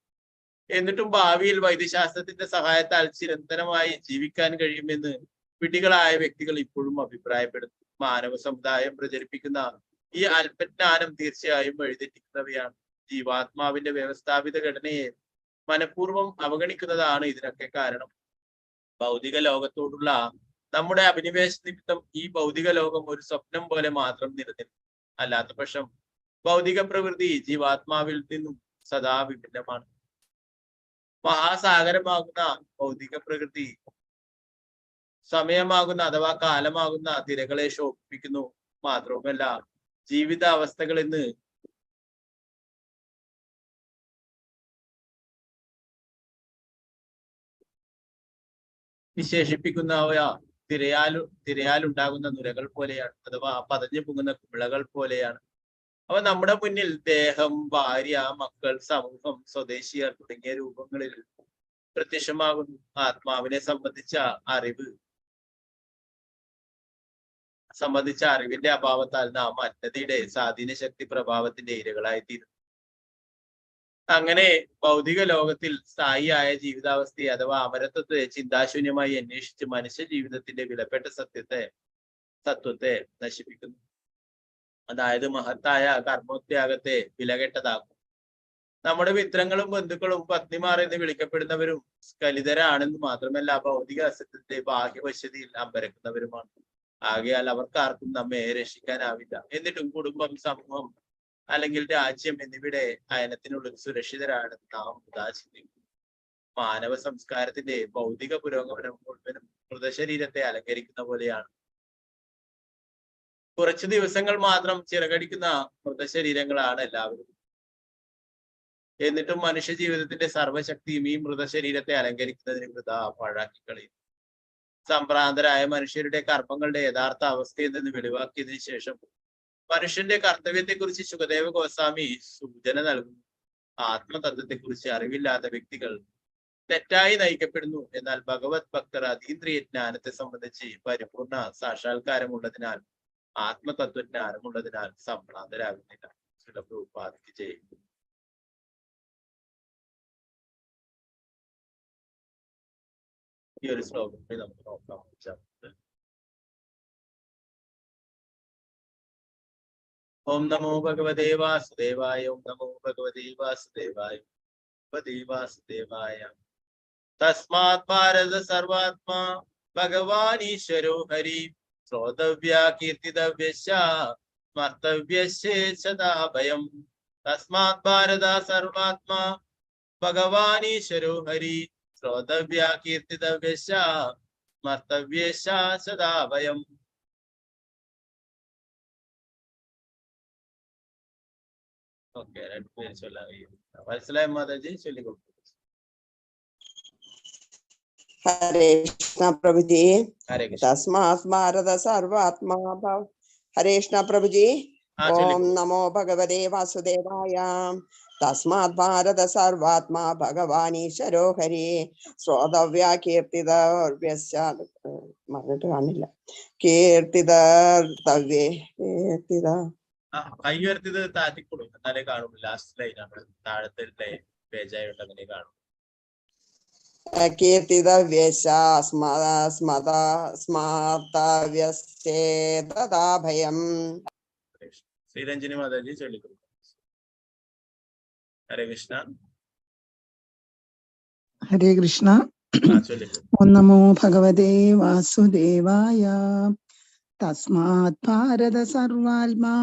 എന്നിട്ടും ഭാവിയിൽ വൈദ്യശാസ്ത്രത്തിന്റെ സഹായത്താൽ ചിരന്തനമായി ജീവിക്കാൻ കഴിയുമെന്ന് വിഡ്ഢികളായ വ്യക്തികൾ ഇപ്പോഴും അഭിപ്രായപ്പെടുന്നു. മാനവ സമുദായം പ്രചരിപ്പിക്കുന്ന ഈ അല്പജ്ഞാനം തീർച്ചയായും വഴിതെറ്റിക്കുന്നവയാണ്. ജീവാത്മാവിന്റെ വ്യവസ്ഥാപിത ഘടനയെ മനഃപൂർവ്വം അവഗണിക്കുന്നതാണ് ഇതിനൊക്കെ കാരണം. ഭൗതിക ലോകത്തോടുള്ള നമ്മുടെ അഭിനിവേശ നിമിത്തം ഈ ഭൗതിക ലോകം ഒരു സ്വപ്നം പോലെ മാത്രം നിലനിൽക്കും. അല്ലാത്ത പക്ഷം ഭൗതിക പ്രവൃത്തി ജീവാത്മാവിൽ നിന്നും സദാ വിഭിന്നമാണ്. മഹാസാഗരമാകുന്ന ഭൗതിക പ്രകൃതി സമയമാകുന്ന അഥവാ കാലമാകുന്ന തിരകളെ ശോഭിപ്പിക്കുന്നു. മാത്രവുമല്ല ജീവിതാവസ്ഥകൾ എന്ന് വിശേഷിപ്പിക്കുന്നവ തിരയാലുണ്ടാകുന്ന നുരകൾ പോലെയാണ്, അഥവാ പതഞ്ഞു പൊങ്ങുന്ന കുമിളകൾ പോലെയാണ്. അവ നമ്മുടെ മുന്നിൽ ദേഹം, ഭാര്യ, മക്കൾ, സമൂഹം, സ്വദേശിയർ തുടങ്ങിയ രൂപങ്ങളിൽ പ്രത്യക്ഷമാകുന്നു. ആത്മാവിനെ സംബന്ധിച്ച അറിവിന്റെ അഭാവത്താൽ നാം അജ്ഞതയുടെ സ്വാധീന ശക്തി പ്രഭാവത്തിന്റെ ഇരകളായിത്തീരുന്നു. അങ്ങനെ ഭൗതിക ലോകത്തിൽ സ്ഥായിയായ ജീവിതാവസ്ഥയെ അഥവാ അമരത്വത്തെ ചിന്താശൂന്യമായി അന്വേഷിച്ച് മനുഷ്യ ജീവിതത്തിന്റെ വിലപ്പെട്ട തത്വത്തെ നശിപ്പിക്കുന്നു. അതായത് മഹത്തായ കർമ്മത്യാഗത്തെ വിലകെട്ടതാക്കും. നമ്മുടെ മിത്രങ്ങളും ബന്ധുക്കളും പത്നിമാർ എന്ന് വിളിക്കപ്പെടുന്നവരും സ്ഖലിതരാണെന്ന് മാത്രമല്ല ഭൗതിക അസത്യത്തെ ബാഹ്യവശ്യതയിൽ അമ്പരക്കുന്നവരുമാണ്. ആകയാൽ അവർക്കാർക്കും നമ്മെ രക്ഷിക്കാനാവില്ല. എന്നിട്ടും കുടുംബം, സമൂഹം അല്ലെങ്കിൽ രാജ്യം എന്നിവയുടെ അയനത്തിനുള്ളിൽ സുരക്ഷിതരാണെന്ന് നാം ചിന്തിക്കുന്നു. മാനവ സംസ്കാരത്തിന്റെ ഭൗതിക പുരോഗമനം മുഴുവനും മൃതശരീരത്തെ അലങ്കരിക്കുന്ന പോലെയാണ്. കുറച്ചു ദിവസങ്ങൾ മാത്രം ചിറകടിക്കുന്ന മൃതശരീരങ്ങളാണ് എല്ലാവരും. എന്നിട്ടും മനുഷ്യ ജീവിതത്തിന്റെ സർവശക്തിയും ഈ മൃതശരീരത്തെ അലങ്കരിക്കുന്നതിന് വൃഥാ പാഴാക്കിക്കളയും. സംഭ്രാന്തരായ മനുഷ്യരുടെ കർമ്മങ്ങളുടെ യഥാർത്ഥ അവസ്ഥയിൽ നിന്ന് വെളിവാക്കിയതിനു ശേഷം മനുഷ്യന്റെ കർത്തവ്യത്തെക്കുറിച്ച് ശുകദേവ ഗോസ്വാമി സൂചന നൽകുന്നു. ആത്മതത്വത്തെക്കുറിച്ച് അറിവില്ലാത്ത വ്യക്തികൾ തെറ്റായി നയിക്കപ്പെടുന്നു. എന്നാൽ ഭഗവത് ഭക്തർ അതീന്ദ്രിയ ജ്ഞാനത്തെ സംബന്ധിച്ച് പരിപൂർണ സാക്ഷാത്കാരമുള്ളതിനാൽ, ആത്മതത്വജ്ഞാനമുള്ളതിനാൽ സംഭ്രാന്തരാകുന്നില്ല. പ്രഭുപാദിക്ക് ചെയ്യുന്നു. ഈ ഒരു ശ്ലോകത്തിൽ നമുക്ക് നോക്കാം. ഓം നമോ ഭഗവതേ വാസുദേവായ. ഓം നമോ ഭഗവതേ വാസുദേവായ. വാസുദേവായ. തസ്മാത് ഭാരത സർവാത്മാ ഭഗവാൻ ഈശ്വരോ ഹരി ശ്രോതവ്യ കീർത്തിതവ്യശ്ച സ്മർത്തവ്യശ്ചേച്ഛതാ ഭയം. തസ്മാത് ഭാരത സർവാത്മാ ഭഗവാൻ ഈശ്വരോ ഹരി ശ്രോതവ്യ കീർത്തിതവ്യശ്ച സ്മർത്തവ്യശ്ചേച്ഛതാ ഭയം. ഓക്കെ, രണ്ടുപേര് ചൊല്ലാൻ കഴിയും. മനസ്സിലായ മാതാജി ചൊല്ലിക്കൊടുക്കും. ഹരേ കൃഷ്ണ പ്രഭുജി. ഹരേ കൃഷ്ണ. തസ്മാത് ഭാരത സർവാത്മാ ഹരേ കൃഷ്ണ പ്രഭുജി. ഓം നമോ ഭഗവതേ വാസുദേവായ. തസ്മാത് ഭാരത സർവാത്മാ ഭഗവാൻ ഈശ്വരോ ഹരി ശ്രോതവ്യ കീർത്തിതവ്യശ്ച മറന്നിട്ട് കാണില്ല കീർത്തിതവ്യേ കീർത്തിത കൈ ഉയർത്തിയത് താറ്റിക്കൊടും, എന്നാലേ കാണും. ലാസ്റ്റ് ലൈനാണ്, താഴത്തെ പേജായിട്ട് അങ്ങനെ കാണും. കീർത്തിതവ്യശ്ച സ്മർത്തവ്യശ്ചേച്ഛതാ ഭയം. ശ്രീരഞ്ജിനി മാതാജി ചൊല്ലിക്കൊടുക്കും. ഹരേ കൃഷ്ണ. ഹരേ കൃഷ്ണ. ഓം നമോ ഭഗവതേ വാസുദേവായ. തസ്മാത് ഭാരത സർവാത്മാ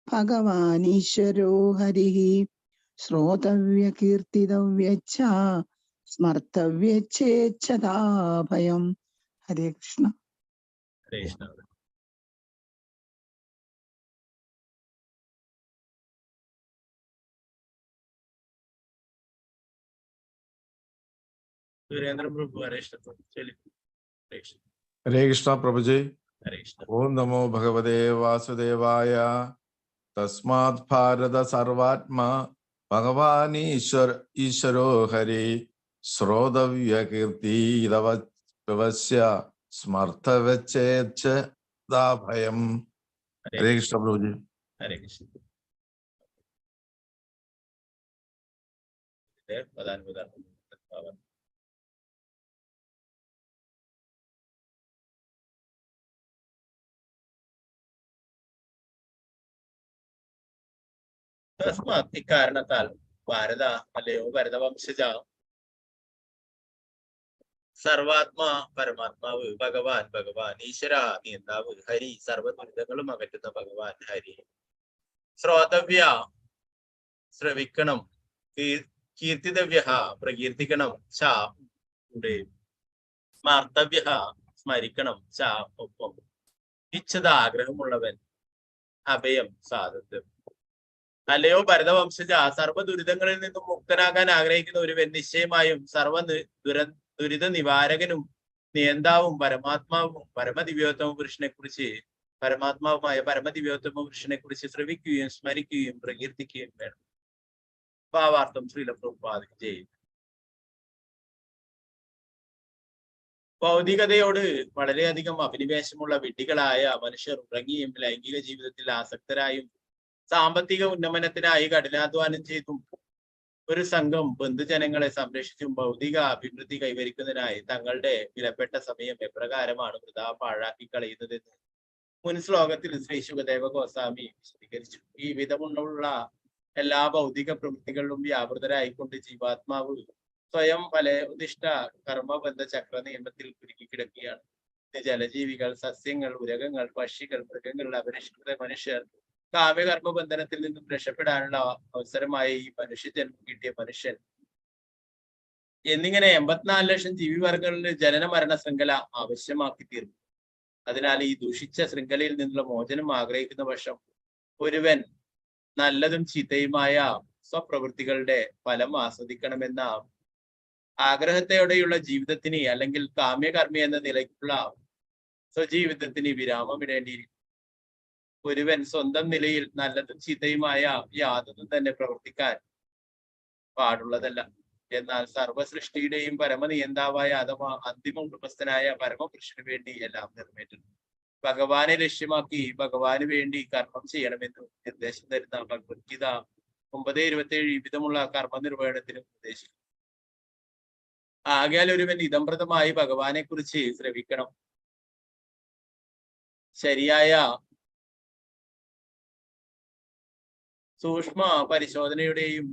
ഭഗവാൻ ഈശ്വരോ ഹരി ശ്രോതവ്യ കീർത്തിതവ്യശ്ച സ്മർത്തവ്യശ്ചേച്ഛതാ ഭയം. ഹരേ കൃഷ്ണ. ഹരേ കൃഷ്ണ. സുരേന്ദ്ര പ്രഭു ഹരേ കൃഷ്ണ ചൊല്ലിക്കൊടുക്കും. ഹരേ കൃഷ്ണ പ്രഭുജി. ഹരേ കൃഷ്ണ. ഓം നമോ ഭഗവതേ വാസുദേവായ. തസ്മാത് ഭാരത സർവാത്മാ ഭഗവാൻ ഈശ്വരോ ഹരി ശ്രോതവ്യ കീർത്തിതവ്യശ്ച സ്മർത്തവ്യശ്ചേച്ഛതാ ഭയം. ഹരേ കൃഷ്ണ പ്രഭുജി. ഹരേ കൃഷ്ണ. തസ്മാത് ഇക്കാരണത്താൽ ഭാരത അല്ലയോ ഭരതവംശജ, സർവാത്മാ പരമാത്മാവ് ഭഗവാൻ ഈശ്വര നിയന്താവ് ഹരി സർവദുരിതങ്ങളും അകറ്റുന്ന ഭഗവാൻ ഹരി ശ്രോതവ്യ ശ്രവിക്കണം കീർത്തിതവ്യ പ്രകീർത്തിക്കണം ച കൂടെ, സ്മർത്തവ്യ സ്മരിക്കണം ച ഒപ്പം, ഇച്ഛത ആഗ്രഹമുള്ളവൻ, അഭയം സാധത്വം. അല്ലയോ ഭരതവംശജ, സർവ്വ ദുരിതങ്ങളിൽ നിന്നും മുക്തനാകാൻ ആഗ്രഹിക്കുന്ന ഒരുവൻ നിശ്ചയമായും ദുരിത നിവാരകനും നിയന്താവും പരമാത്മാവും പരമദിവ്യോത്തമ പുരുഷനെ കുറിച്ച് പരമാത്മാവുമായ പരമദിവ്യോത്തമ പുരുഷനെ കുറിച്ച് ശ്രവിക്കുകയും സ്മരിക്കുകയും പ്രകീർത്തിക്കുകയും വേണം. ഭാവാർത്ഥം ശ്രീല പ്രഭുപാദ് ജയ്. ഭൗതികതയോട് വളരെയധികം അഭിനിവേശമുള്ള വിഡ്ഢികളായ മനുഷ്യർ ഉറങ്ങിയും ലൈംഗിക ജീവിതത്തിൽ ആസക്തരായും സാമ്പത്തിക ഉന്നമനത്തിനായി കഠിനാധ്വാനം ചെയ്തും ഒരു സംഘം ബന്ധുജനങ്ങളെ സംരക്ഷിച്ചും ഭൗതിക അഭിവൃദ്ധി കൈവരിക്കുന്നതിനായി തങ്ങളുടെ വിലപ്പെട്ട സമയം എപ്രകാരമാണ് വൃഥാ പാഴാക്കി കളയുന്നതെന്ന് മുൻ ശ്ലോകത്തിൽ ശ്രീ ശുകദേവ ഗോസ്വാമി വിശദീകരിച്ചു. ഈ വിധമുള്ള എല്ലാ ഭൗതിക പ്രവൃത്തികളിലും വ്യാപൃതരായിക്കൊണ്ട് ജീവാത്മാവ് സ്വയം ഫലോദിഷ്ട കർമ്മബന്ധ ചക്ര നിയമത്തിൽ കുരുക്കിക്കിടക്കുകയാണ്. ജലജീവികൾ, സസ്യങ്ങൾ, ഉരകങ്ങൾ, പക്ഷികൾ, മൃഗങ്ങൾ, അപരിഷ്കൃത മനുഷ്യർ കാമ്യകർമ്മ ബന്ധനത്തിൽ നിന്നും രക്ഷപ്പെടാനുള്ള അവസരമായി ഈ മനുഷ്യജന്മം കിട്ടിയ മനുഷ്യൻ എന്നിങ്ങനെ 84 ലക്ഷം ജീവിവർഗങ്ങളിൽ ജനന മരണ ശൃംഖല ആവശ്യമാക്കി തീർന്നു. അതിനാൽ ഈ ദൂഷിച്ച ശൃംഖലയിൽ നിന്നുള്ള മോചനം ആഗ്രഹിക്കുന്ന പക്ഷം ഒരുവൻ നല്ലതും ചീത്തയുമായ സ്വപ്രവൃത്തികളുടെ ഫലം ആസ്വദിക്കണമെന്ന ആഗ്രഹത്തോടെയുള്ള ജീവിതത്തിന് അല്ലെങ്കിൽ കാമ്യകർമ്മി എന്ന നിലയ്ക്കുള്ള സ്വജീവിതത്തിന് വിരാമമിടേണ്ടിയിരിക്കും. ഒരുവൻ സ്വന്തം നിലയിൽ നല്ലതും ചീത്തയുമായ യാതൊന്നും തന്നെ പ്രവർത്തിക്കാൻ പാടുള്ളതല്ല. എന്നാൽ സർവസൃഷ്ടിയുടെയും പരമനിയന്താവായ അഥവാ അന്തിമ ഉടമസ്ഥനായ പരമപുരുഷന് വേണ്ടി എല്ലാം നിറവേറ്റുന്നു. ഭഗവാനെ ലക്ഷ്യമാക്കി ഭഗവാന് വേണ്ടി കർമ്മം ചെയ്യണമെന്ന് നിർദ്ദേശം തരുന്ന ഭഗവത്ഗീത 9:27 വിധമുള്ള കർമ്മനിർവഹണത്തിന് ഉപദേശിക്കുന്നു. ആകയാൽ ഒരുവൻ ഇതംപ്രദമായി ഭഗവാനെ കുറിച്ച് ശ്രവിക്കണം. ശരിയായ സൂക്ഷ്മ പരിശോധനയുടെയും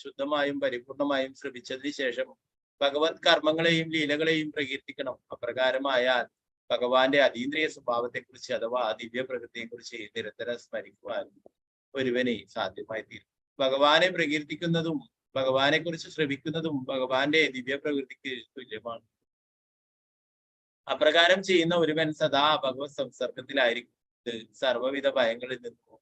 ശുദ്ധമായും പരിപൂർണമായും ശ്രമിച്ചതിന് ശേഷം ഭഗവത് കർമ്മങ്ങളെയും ലീലകളെയും പ്രകീർത്തിക്കണം. അപ്രകാരമായാൽ ഭഗവാന്റെ അതീന്ദ്രിയ സ്വഭാവത്തെ കുറിച്ച് അഥവാ ദിവ്യ പ്രകൃതിയെ കുറിച്ച് നിരന്തരം സ്മരിക്കുവാൻ ഒരുവന് സാധ്യമായി തീരും. ഭഗവാനെ പ്രകീർത്തിക്കുന്നതും ഭഗവാനെ കുറിച്ച് ശ്രമിക്കുന്നതും ഭഗവാന്റെ ദിവ്യ പ്രകൃതിക്ക് തുല്യമാണ്. അപ്രകാരം ചെയ്യുന്ന ഒരുവൻ സദാ ഭഗവത് സംസർഗത്തിലായിരിക്കും. സർവ്വവിധ ഭയങ്ങളിൽ നിന്നും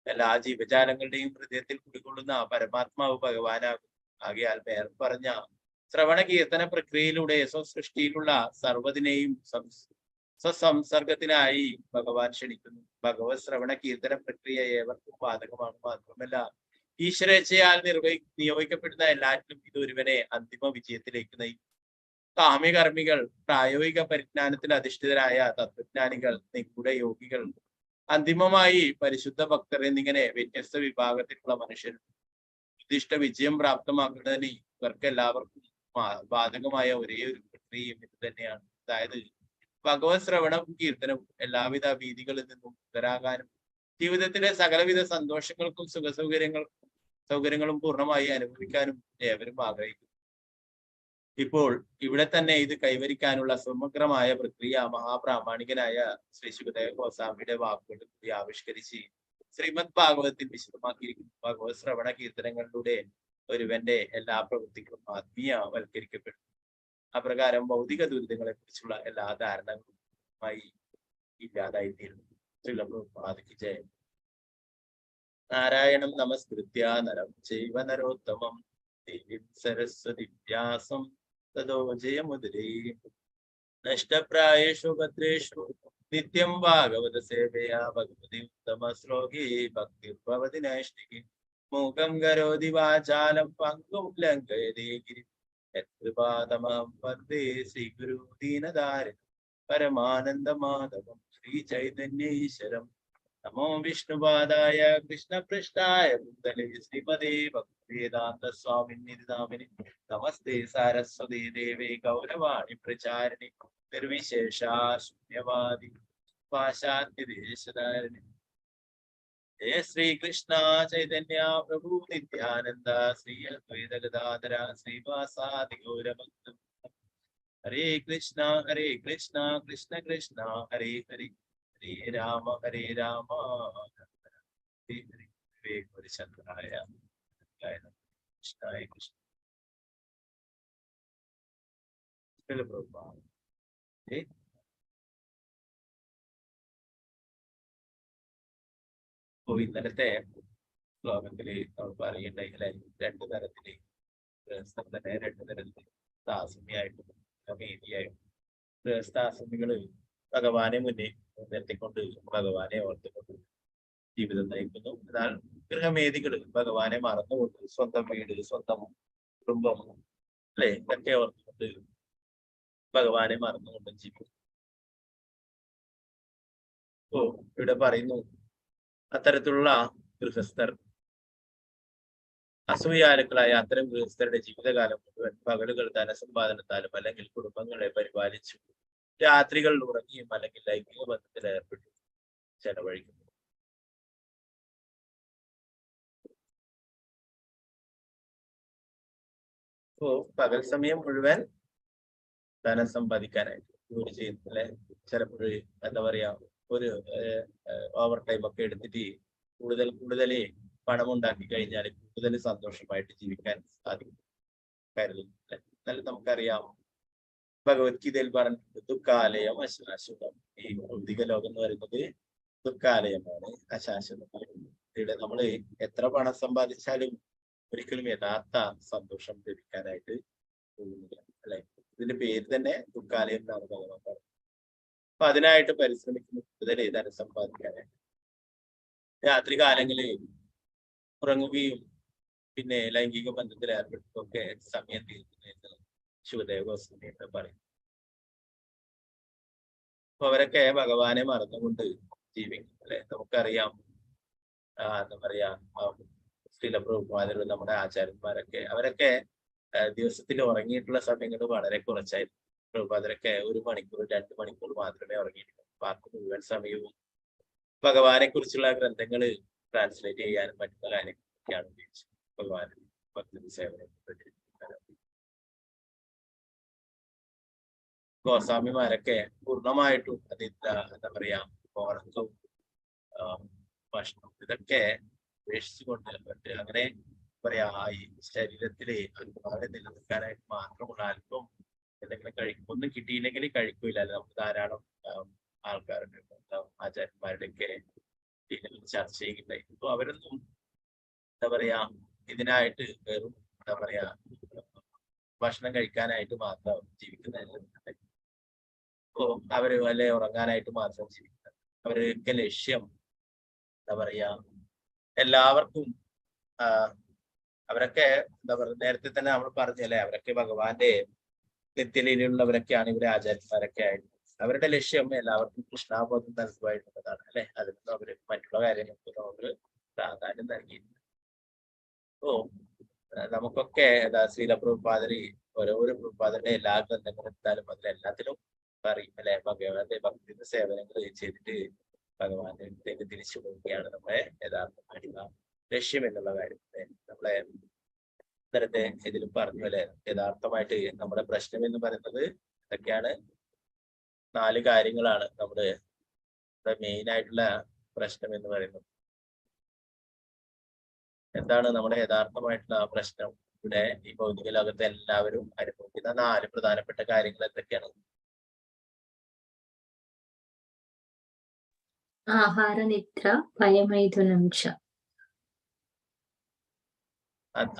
എല്ലാ ജീവജാലങ്ങളുടെയും ഹൃദയത്തിൽ കുടികൊള്ളുന്ന പരമാത്മാവ് ഭഗവാനാകും. ആകയാൽ മേൽ പറഞ്ഞ ശ്രവണ കീർത്തന പ്രക്രിയയിലൂടെ സ്വസൃഷ്ടിയിലുള്ള സർവ്വതിനെയും സ്വസംസർഗത്തിനായി ഭഗവാൻ ക്ഷണിക്കുന്നു. ഭഗവത് ശ്രവണ കീർത്തന പ്രക്രിയ ഏവർക്കും ബാധകമാണ്. മാത്രമല്ല ഈശ്വരേച്ഛയാൽ നിയോഗിക്കപ്പെടുന്ന എല്ലാറ്റിലും ഇത് ഒരുവനെ അന്തിമ വിജയത്തിലേക്ക് നയിക്കും. കാമ്യകർമ്മികൾ, പ്രായോഗിക പരിജ്ഞാനത്തിൽ അധിഷ്ഠിതരായ തത്വജ്ഞാനികൾ, നിഗൂഢ യോഗികൾ, അന്തിമമായി പരിശുദ്ധ ഭക്തർ എന്നിങ്ങനെ വ്യത്യസ്ത വിഭാഗത്തിലുള്ള മനുഷ്യർ ഉദ്ദിഷ്ട വിജയം പ്രാപ്തമാക്കുന്നതിന് ഇവർക്ക് എല്ലാവർക്കും ബാധകമായ ഒരേ ഒരു പ്രക്രിയയും ഇത് തന്നെയാണ്. അതായത് ഭഗവത് ശ്രവണവും കീർത്തനവും എല്ലാവിധ ഭീതികളിൽ നിന്നും മുക്തരാകാനും ജീവിതത്തിലെ സകലവിധ സന്തോഷങ്ങൾക്കും സൗകര്യങ്ങളും പൂർണ്ണമായി അനുഭവിക്കാനും ഏവരും ആഗ്രഹിക്കുന്നു. ഇപ്പോൾ ഇവിടെ തന്നെ ഇത് കൈവരിക്കാനുള്ള സമഗ്രമായ പ്രക്രിയ മഹാപ്രാമാണികനായ ശ്രീ ശുകദേവ ഗോസ്വാമിയുടെ വാക്കുകൾ കൂടി ആവിഷ്കരിച്ച് ശ്രീമദ് ഭാഗവതത്തിൽ വിശദമാക്കിയിരിക്കുന്നു. ഭഗവത് ശ്രവണ കീർത്തനങ്ങളിലൂടെ ഒരുവന്റെ എല്ലാ പ്രവൃത്തികളും ആത്മീയവൽക്കരിക്കപ്പെടും. അപ്രകാരം ഭൗതിക ദുരിതങ്ങളെ കുറിച്ചുള്ള എല്ലാ ധാരണകളുമായി ഇല്ലാതായിത്തീരുന്നു. ശ്രീലപ്രഭുപാദയ്ക്ക് ജയം. നാരായണം നമസ്കൃത്യ നരം ചൈവ നരോത്തമം ദേവീം സരസ്വതി വ്യാസം തതോ ജയമുദരേ. നഷ്ടപ്രായേഷു ഭദ്രേഷു നിത്യം ഭാഗവത സേവയാ ഭഗവതി ഉത്തമ ശ്ലോകേ ഭക്തിർഭവതി നൈഷ്ഠികി. മൂകം കരോതി വാചാലം പങ്കും ലംഘയതേ ഗിരിം യത്കൃപാതമഹം വന്ദേ ശ്രീഗുരു ദീനദാരിണം പരമാനന്ദമാധവം ശ്രീ ചൈതന്യൈശ്വരം. നമോ വിഷ്ണുപാദായ കൃഷ്ണപൃഷ്ഠായ ഭൂതലേ ശ്രീമതേ ഭക്തിവേദാന്ത സ്വാമിനി നാമിനി. നമസ്തേ സാരസ്വതീ ദേവേ ഗൗരവാണി പ്രചാരിണി നിർവിശേഷാശൂന്യവാദി പാശ്ചാത്യദേശധാരിണി. ജയ ശ്രീകൃഷ്ണ ചൈതന്യ പ്രഭു നിത്യാനന്ദ ശ്രീ അദ്വൈത ഗദാധര ശ്രീവാസാദി ഗൗരഭക്ത. ഹരേ കൃഷ്ണ കൃഷ്ണ കൃഷ്ണ ഹരേ ഹരി ഹരേ രാമ ഹരേ രാമ ഹരേ ഹരേ. വിവേകപരിചന്ദ്രായ കൃഷ്ണായ കൃഷ്ണ. ഇന്നലത്തെ ശ്ലോകത്തില് നമ്മൾ പറയുന്നുണ്ടെങ്കിൽ 2 തരത്തില് തന്നെ 2 തരത്തില് ദാസമിയായിട്ടും മേദിയായിട്ടും ഗൃഹസ്ഥാശ്രമികള് ഭഗവാനെ മുന്നിൽ നിർത്തിക്കൊണ്ട് ഭഗവാനെ ഓർത്തുകൊണ്ട് ജീവിതം നയിക്കുന്നു. എന്നാൽ ഗൃഹമേദികള് ഭഗവാനെ മറന്നുകൊണ്ട് സ്വന്തം വീട്, സ്വന്തം കുടുംബം അല്ലെ ഇതൊക്കെ ഓർത്തുകൊണ്ട് ഭഗവാനെ മറന്നുകൊണ്ട് ജീവിക്കും. ഓ ഇവിടെ പറയുന്നു, അത്തരത്തിലുള്ള ഗൃഹസ്ഥർ അസൂയാലുക്കളായ അത്തരം ഗൃഹസ്ഥരുടെ ജീവിതകാലം മുഴുവൻ പകലുകൾ ധനസമ്പാദനത്താലും അല്ലെങ്കിൽ കുടുംബങ്ങളെ പരിപാലിച്ചു രാത്രികളിൽ ഉറങ്ങിയും അല്ലെങ്കിൽ ലൈംഗിക ബന്ധത്തിൽ ഏർപ്പെട്ടു ചെലവഴിക്കുന്നു. പകൽ സമയം മുഴുവൻ ധനം സമ്പാദിക്കാനായിട്ട് ജോലി ചെയ്യുന്നതിലെ ചിലപ്പോൾ എന്താ പറയാ ഒരു ഓവർ ടൈം ഒക്കെ എടുത്തിട്ട് കൂടുതൽ പണം ഉണ്ടാക്കി കഴിഞ്ഞാൽ കൂടുതൽ സന്തോഷമായിട്ട് ജീവിക്കാൻ സാധിക്കും കരുതുന്നില്ല. എന്നാലും നമുക്കറിയാം ഭഗവത്ഗീതയിൽ പറഞ്ഞിട്ടുണ്ട് ദുഃഖാലയം അശാശ്വതം. ഈ ഭൗതിക ലോകം എന്ന് പറയുന്നത് ദുഃഖാലയമാണ്, അശാശ്വതമാണ്. ഇവിടെ നമ്മൾ എത്ര പണം സമ്പാദിച്ചാലും ഒരിക്കലും യഥാർത്ഥ സന്തോഷം ലഭിക്കാനായിട്ട് പോകുന്നില്ല അല്ലെ. ഇതിന്റെ പേര് തന്നെ ദുഃഖാലയം എന്നാണ് ഭഗവാൻ പറഞ്ഞത്. അപ്പൊ അതിനായിട്ട് പരിശ്രമിക്കുന്ന കൂടുതൽ ധനം സമ്പാദിക്കാനായിട്ട് രാത്രി കാലങ്ങളിൽ ഉറങ്ങുകയും പിന്നെ ലൈംഗിക ബന്ധത്തിൽ ഏർപ്പെട്ടൊക്കെ സമയം തീർക്കുന്നതെന്ന് ശിവദേവ ഗോസ്വാമിയൊക്കെ പറയും. അപ്പൊ അവരൊക്കെ ഭഗവാനെ മറന്നുകൊണ്ട് ജീവിക്കും അല്ലെ. നമുക്കറിയാം എന്താ പറയാ ശ്രീല പ്രഭുപാദർ, നമ്മുടെ ആചാര്യന്മാരൊക്കെ അവരൊക്കെ ദിവസത്തിൽ ഉറങ്ങിയിട്ടുള്ള സമയങ്ങൾ വളരെ കുറച്ചായിരുന്നു. പ്രഭുപാദരൊക്കെ 1 മണിക്കൂർ 2 മണിക്കൂർ മാത്രമേ ഉറങ്ങിയിട്ടുള്ളൂ. ബാക്കി മുഴുവൻ സമയവും ഭഗവാനെ കുറിച്ചുള്ള ഗ്രന്ഥങ്ങൾ ട്രാൻസ്ലേറ്റ് ചെയ്യാനും മറ്റുള്ള കാര്യങ്ങളൊക്കെയാണ് ഉപയോഗിച്ചത്. ഭഗവാൻ ഭക്തി സേവനം ഗോസ്വാമിമാരൊക്കെ പൂർണ്ണമായിട്ടും എന്താ പറയാ ഉറക്കവും ഭക്ഷണം ഇതൊക്കെ ഉപേക്ഷിച്ചുകൊണ്ട് അങ്ങനെ പറയാ ഈ ശരീരത്തില് ഒരുപാട് നിലനിൽക്കാനായിട്ട് മാത്രമുള്ള അല്പം എന്തെങ്കിലും ഒന്നും കിട്ടിയില്ലെങ്കിൽ കഴിക്കൂല. നമുക്ക് ധാരാളം ആൾക്കാരുടെ ആചാര്യന്മാരുടെ ഒക്കെ ചർച്ച ചെയ്യുന്നുണ്ടായി. ഇപ്പൊ അവരൊന്നും എന്താ പറയാ ഇതിനായിട്ട് വെറും എന്താ പറയാ ഭക്ഷണം കഴിക്കാനായിട്ട് മാത്രം ജീവിക്കുന്നതല്ല. ഇപ്പോ അവര് വല്ല ഉറങ്ങാനായിട്ട് മാത്രം ജീവിക്കുന്നത്. അവരൊക്കെ ലക്ഷ്യം എന്താ പറയാ എല്ലാവർക്കും അവരൊക്കെ എന്താ പറയുക നേരത്തെ തന്നെ നമ്മൾ പറഞ്ഞല്ലേ, അവരൊക്കെ ഭഗവാന്റെ നിത്യലയിലുള്ളവരൊക്കെയാണ് ഇവരെ ആചാര്യന്മാരൊക്കെ ആയിട്ട്. അവരുടെ ലക്ഷ്യം എല്ലാവർക്കും കൃഷ്ണാബോധം നൽകുവായിട്ടുള്ളതാണ് അല്ലെ. അതിനൊന്നും അവര് മറ്റുള്ള കാര്യങ്ങൾക്കൊന്നും അവര് പ്രാധാന്യം നൽകിയിട്ടുണ്ട്. ഓ നമുക്കൊക്കെ ശ്രീല പ്രഭുപാദരി ഓരോരോ പ്രഭുപാദരുടെ എല്ലാ ഗ്രന്ഥങ്ങളും എടുത്താലും അതിലെല്ലാത്തിലും പറയും അല്ലെ, ഭഗവാന്റെ ഭക്തി സേവനങ്ങൾ ചെയ്തിട്ട് ഭഗവാന്റെ അടുത്തേക്ക് തിരിച്ചു പോവുകയാണ് നമ്മുടെ യഥാർത്ഥമായിട്ടുള്ള ലക്ഷ്യം എന്നുള്ള കാര്യത്തെ നമ്മളെ ഇത്തരത്തെ ഇതിലും പറഞ്ഞു അല്ലെ. യഥാർത്ഥമായിട്ട് നമ്മുടെ പ്രശ്നം എന്ന് പറയുന്നത് ഇതൊക്കെയാണ്. 4 കാര്യങ്ങളാണ് നമ്മുടെ മെയിൻ ആയിട്ടുള്ള പ്രശ്നം എന്ന് പറയുന്നത്. എന്താണ് നമ്മുടെ യഥാർത്ഥമായിട്ടുള്ള പ്രശ്നം? ഇവിടെ ഈ ഭൗതിക ലോകത്തെ എല്ലാവരും അനുഭവിക്കുന്ന 4 പ്രധാനപ്പെട്ട കാര്യങ്ങൾ എന്തൊക്കെയാണ്? ആഹാര, നിദ്ര, ഭയമൈഥുനം ച.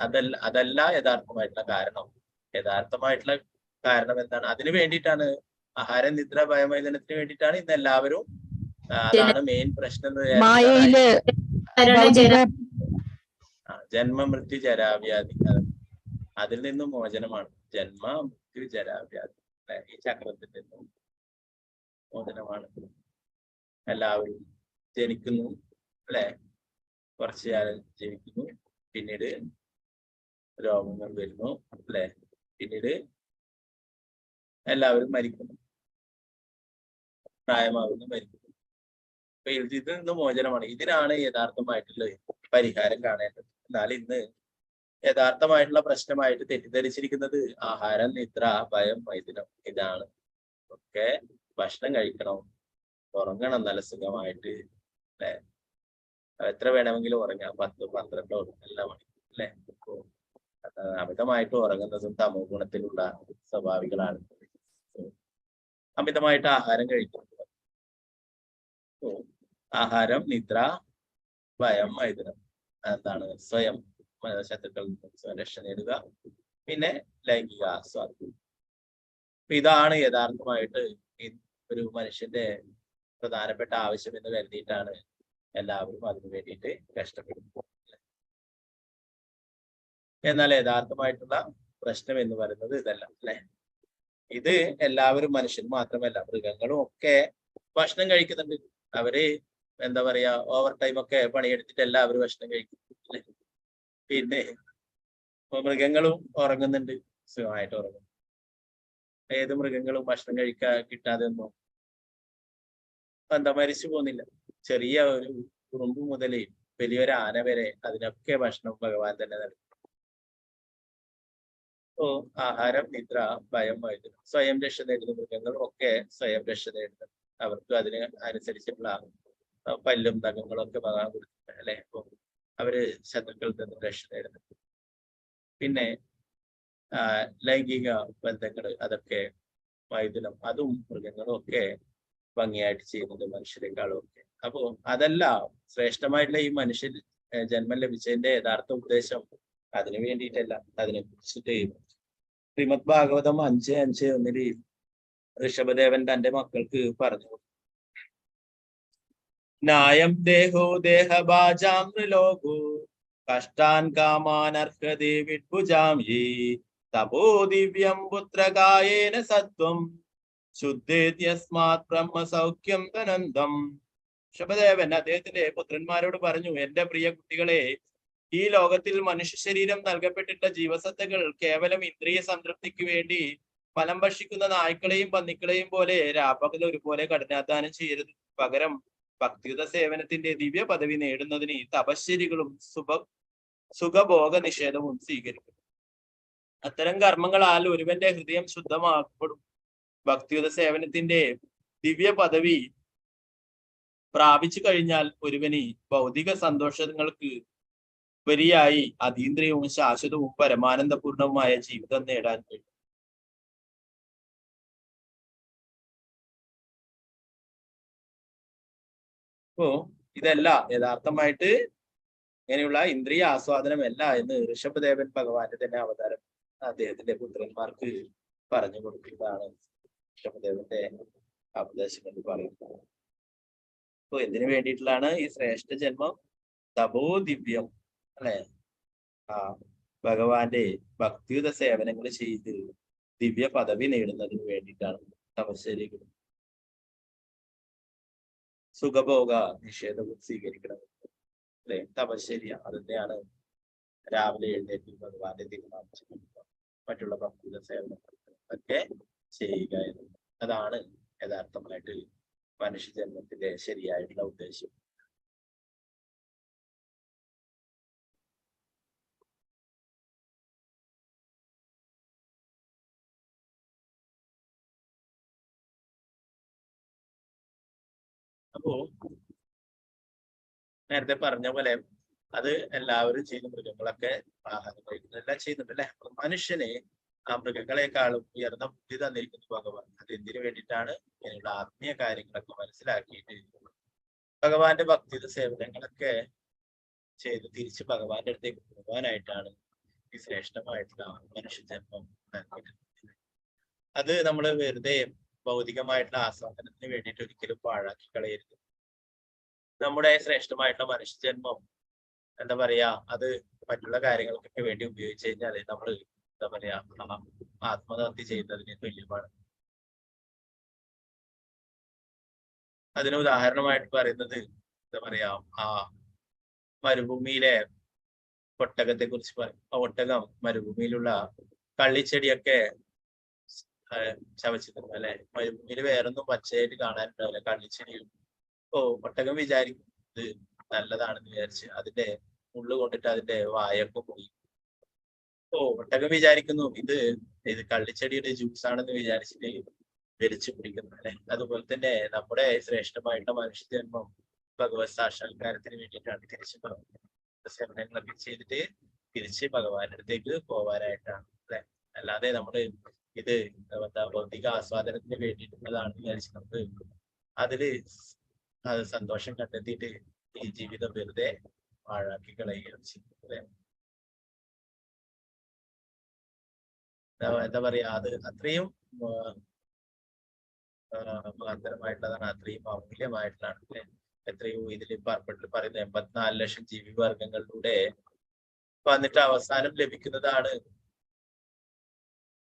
അതല്ല യഥാർത്ഥമായിട്ടുള്ള കാരണം. യഥാർത്ഥമായിട്ടുള്ള കാരണം എന്താണ്? അതിനു വേണ്ടിയിട്ടാണ് ആഹാരം, നിദ്ര, ഭയമൈഥുനത്തിന് വേണ്ടിയിട്ടാണ് ഇന്ന് എല്ലാവരും അതാണ് മെയിൻ പ്രശ്നം. ജന്മ മൃത്യു ജരാവ്യാധി, അതിൽ നിന്നും മോചനമാണ്. ജന്മ മൃത്യു ജരാവ്യാധി ഈ ചക്രത്തിൽ നിന്നും മോചനമാണ്. എല്ലാവരും ജനിക്കുന്നു അല്ലെ, കുറച്ചു കാലം ജനിക്കുന്നു, പിന്നീട് രോഗങ്ങൾ വരുന്നു അല്ലെ, പിന്നീട് എല്ലാവരും മരിക്കുന്നു, പ്രായമാകുന്നു, മരിക്കുന്നു. അപ്പൊ ഇതിൽ നിന്ന് മോചനമാണ്. ഇതിനാണ് യഥാർത്ഥമായിട്ടുള്ള പരിഹാരം കാണേണ്ടത്. എന്നാൽ ഇന്ന് യഥാർത്ഥമായിട്ടുള്ള പ്രശ്നമായിട്ട് തെറ്റിദ്ധരിച്ചിരിക്കുന്നത് ആഹാരം, നിദ്ര, ഭയം, മൈഥുനം ഇതാണ്. ഒക്കെ ഭക്ഷണം കഴിക്കണം, ഉറങ്ങണം നല്ല സുഖമായിട്ട് അല്ലെ. എത്ര വേണമെങ്കിലും ഉറങ്ങാം, 10, 12 എല്ലാ മണിക്കൂർ അല്ലെ? അമിതമായിട്ട് ഉറങ്ങുന്നതും തമോ ഗുണത്തിലുള്ള സ്വാഭാവികളാണ്. അമിതമായിട്ട് ആഹാരം കഴിക്കുന്നത്, ആഹാരം, നിദ്ര, ഭയം, മൈഥുനം, എന്താണ് സ്വയം ശത്രുക്കളിൽ നിന്ന് രക്ഷ നേടുക, പിന്നെ ലൈംഗിക ആസ്വാദനം. ഇതാണ് യഥാർത്ഥമായിട്ട് ഒരു മനുഷ്യന്റെ പ്രധാനപ്പെട്ട ആവശ്യം എന്ന് കരുതിയിട്ടാണ് എല്ലാവരും അതിനു വേണ്ടിയിട്ട് കഷ്ടപ്പെടുന്നത്. എന്നാൽ യഥാർത്ഥമായിട്ടുള്ള പ്രശ്നം എന്ന് പറയുന്നത് ഇതല്ല, അല്ലെ? ഇത് എല്ലാവരും, മനുഷ്യൻ മാത്രമല്ല മൃഗങ്ങളും ഒക്കെ ഭക്ഷണം കഴിക്കുന്നുണ്ട്. അവര് എന്താ പറയാ, ഓവർ ടൈം ഒക്കെ പണിയെടുത്തിട്ട് എല്ലാവരും ഭക്ഷണം കഴിക്കും. പിന്നെ മൃഗങ്ങളും ഉറങ്ങുന്നുണ്ട്, സുഖമായിട്ട് ഉറങ്ങും. ഏത് മൃഗങ്ങളും ഭക്ഷണം കിട്ടാതെ ഒന്നും എന്താ മരിച്ചു പോകുന്നില്ല. ചെറിയ ഒരു കുറുമ്പ് മുതൽ വലിയൊരു ആന വരെ അതിനൊക്കെ ഭക്ഷണം ഭഗവാൻ തന്നെ നൽകും. ആഹാരം, നിദ്ര, ഭയം, മൈഥുനം, സ്വയം രക്ഷ നേടുന്ന മൃഗങ്ങളും ഒക്കെ സ്വയം രക്ഷ നേടുന്നത്. അവർക്ക് അതിന് അനുസരിച്ചുള്ള പല്ലും നഖങ്ങളും ഒക്കെ ഭഗവാൻ കൊടുത്തിട്ടുണ്ട്, അല്ലെ? അപ്പൊ അവര് ശത്രുക്കളിൽ നിന്ന് രക്ഷ നേടുന്നുണ്ട്. പിന്നെ ലൈംഗിക ബന്ധങ്ങൾ, അതൊക്കെ മൈഥുനം, അതും മൃഗങ്ങളും ഒക്കെ ഭംഗിയായിട്ട് ചെയ്യുന്നത് മനുഷ്യരെക്കാളും ഒക്കെ. അപ്പോ അതല്ല ശ്രേഷ്ഠമായിട്ടുള്ള ഈ മനുഷ്യൻ ജന്മം ലഭിച്ചതിന്റെ യഥാർത്ഥ ഉദ്ദേശം അതിനു വേണ്ടിയിട്ടല്ല. അതിനെ കുറിച്ചിട്ട് ശ്രീമദ് ഭാഗവതം 5:5 ഋഷഭദേവൻ തന്റെ മക്കൾക്ക് പറഞ്ഞു. നായം ദേഹോ ദേഹഭാജാം നൃലോകോ കഷ്ടാൻ കാമാനർഹതേ വിഡ്ഭുജാം യേ തപോ ദിവ്യം പുത്രകായേന സത്വം ശുദ്ധേത്യസ്മാത് ബ്രഹ്മസൗഖ്യം തനന്തം. ഋഷഭദേവൻ അദ്ദേഹത്തിന്റെ പുത്രന്മാരോട് പറഞ്ഞു, എന്റെ പ്രിയ കുട്ടികളെ, ഈ ലോകത്തിൽ മനുഷ്യ ശരീരം നൽകപ്പെട്ടിട്ടുള്ള ജീവസത്തകൾ കേവലം ഇന്ദ്രിയ സംതൃപ്തിക്ക് വേണ്ടി ഫലം ഭക്ഷിക്കുന്ന നായ്ക്കളെയും പന്നിക്കളെയും പോലെ രാപ്പകൽ ഒരുപോലെ കഠിനാധ്വാനം ചെയ്യരുത്. പകരം ഭക്തിയുത സേവനത്തിന്റെ ദിവ്യ പദവി നേടുന്നതിന് തപശ്ശേരികളും സുഖഭോഗ നിഷേധവും സ്വീകരിക്കും. അത്തരം കർമ്മങ്ങളാൽ ഒരുവന്റെ ഹൃദയം ശുദ്ധമാക്കപ്പെടും. ഭക്തിയുത സേവനത്തിന്റെ ദിവ്യ പദവി പ്രാപിച്ചു കഴിഞ്ഞാൽ ഒരുവന് ഭൗതിക സന്തോഷങ്ങൾക്ക് ഉപരിയായി അതീന്ദ്രിയവും ശാശ്വതവും പരമാനന്ദപൂർണവുമായ ജീവിതം നേടാൻ കഴിയും. അപ്പോ ഇതല്ല യഥാർത്ഥമായിട്ട് ഇങ്ങനെയുള്ള ഇന്ദ്രിയ ആസ്വാദനമല്ല എന്ന് ഋഷഭദേവൻ ഭഗവാന്റെ തന്നെ അവതാരം അദ്ദേഹത്തിന്റെ പുത്രന്മാർക്ക് പറഞ്ഞു കൊടുക്കുന്നതാണ് ഋഷഭദേവന്റെ ഉപദേശങ്ങൾ പറയുന്നത്. അപ്പൊ എന്തിനു വേണ്ടിയിട്ടുള്ളതാണ് ഈ ശ്രേഷ്ഠ ജന്മം? തപോ ദിവ്യം, അല്ലെ? ഭഗവാന്റെ ഭക്തിയുത സേവനങ്ങൾ ചെയ്ത് ദിവ്യ പദവി നേടുന്നതിന് വേണ്ടിയിട്ടാണ് തപശ്ശേരികൾ. സുഖഭോഗ നിഷേധവും സ്വീകരിക്കണം, അല്ലെ? തപശ്ശേരി അതിന്റെയാണ് രാവിലെ എഴുന്നേറ്റ് ഭഗവാന്റെ തീരുമാനിച്ചു മറ്റുള്ള ഭക്തിയുത സേവനങ്ങൾ ഒക്കെ ചെയ്യുക എന്നത്. അതാണ് യഥാർത്ഥമായിട്ട് മനുഷ്യജന്മത്തിന്റെ ശരിയായിട്ടുള്ള ഉദ്ദേശം. അപ്പോ നേരത്തെ പറഞ്ഞ പോലെ അത് എല്ലാവരും ചെയ്യുന്ന, മൃഗങ്ങളൊക്കെ ആഹാരം കഴിക്കുന്നതെല്ലാം ചെയ്യുന്നുണ്ട്, അല്ലെ? മനുഷ്യനെ ആ മൃഗങ്ങളെക്കാളും ഉയർന്ന ബുദ്ധി തന്നിരിക്കുന്നു ഭഗവാൻ. അത് എന്തിനു വേണ്ടിയിട്ടാണ്? ഇങ്ങനെയുള്ള ആത്മീയ കാര്യങ്ങളൊക്കെ മനസ്സിലാക്കിയിട്ട് ഭഗവാന്റെ ഭക്തിയുടെ സേവനങ്ങളൊക്കെ ചെയ്ത് തിരിച്ച് ഭഗവാന്റെ അടുത്തേക്ക് പോകാനായിട്ടാണ് ഈ ശ്രേഷ്ഠമായിട്ടുള്ള മനുഷ്യജന്മം നൽകിയിട്ടുള്ളത്. അത് നമ്മൾ വെറുതെ ഭൗതികമായിട്ടുള്ള ആസ്വാദനത്തിന് വേണ്ടിയിട്ട് ഒരിക്കലും പാഴാക്കി കളയരുത്. നമ്മുടെ ശ്രേഷ്ഠമായിട്ടുള്ള മനുഷ്യജന്മം എന്താ പറയാ, അത് മറ്റുള്ള കാര്യങ്ങൾക്കൊക്കെ വേണ്ടി ഉപയോഗിച്ചു കഴിഞ്ഞാൽ നമ്മൾ എന്താ പറയാ, ആത്മഹത്യ ചെയ്യുന്നതിന് തുല്യമാണ്. അതിന് ഉദാഹരണമായിട്ട് പറയുന്നത് എന്താ പറയാ, മരുഭൂമിയിലെ ഒട്ടകത്തെ കുറിച്ച് പറയും. ഒട്ടകം മരുഭൂമിയിലുള്ള കള്ളിച്ചെടിയൊക്കെ ചവച്ചു തിന്നും, അല്ലെ? മരുഭൂമിയിൽ വേറൊന്നും പച്ചയായിട്ട് കാണാനുണ്ടാവില്ല, കള്ളിച്ചെടിയും. ഒട്ടകം വിചാരിക്കും ഇത് നല്ലതാണെന്ന് വിചാരിച്ച് അതിന്റെ മുള്ളു കൊണ്ടിട്ട് അതിന്റെ വായൊക്കെ പോയി. ഒട്ടകം വിചാരിക്കുന്നു ഇത് കള്ളിച്ചെടിയുടെ ജ്യൂസ് ആണെന്ന് വിചാരിച്ചിട്ട് വലിച്ചു പിടിക്കുന്നു, അല്ലെ? അതുപോലെ തന്നെ നമ്മുടെ ശ്രേഷ്ഠമായിട്ടുള്ള മനുഷ്യജന്മം ഭഗവത് സാക്ഷാത്കാരത്തിന് വേണ്ടിയിട്ടാണ്. തിരിച്ചു സേവനങ്ങളൊക്കെ ചെയ്തിട്ട് തിരിച്ച് ഭഗവാന്റെ അടുത്തേക്ക് പോവാനായിട്ടാണ് അല്ലെ. അല്ലാതെ നമ്മള് ഇത് എന്താ ഭൗതിക ആസ്വാദനത്തിന് വേണ്ടിയിട്ടുള്ളതാണ് വിചാരിച്ച് നമുക്ക് അതില് അത് സന്തോഷം കണ്ടെത്തിയിട്ട് ഈ ജീവിതം വെറുതെ പാഴാക്കി കളയുകയാണ് ചെയ്യുന്നത്. എന്താ പറയാ, അത് അത്രയും മഹത്തരമായിട്ടുള്ളതാണ്, അത്രയും അമൂല്യമായിട്ടുള്ളതാണ് അല്ലെ. എത്രയോ ഇതിൽ പറയുന്ന 84 ലക്ഷം ജീവിവർഗങ്ങളിലൂടെ വന്നിട്ട് അവസാനം ലഭിക്കുന്നതാണ്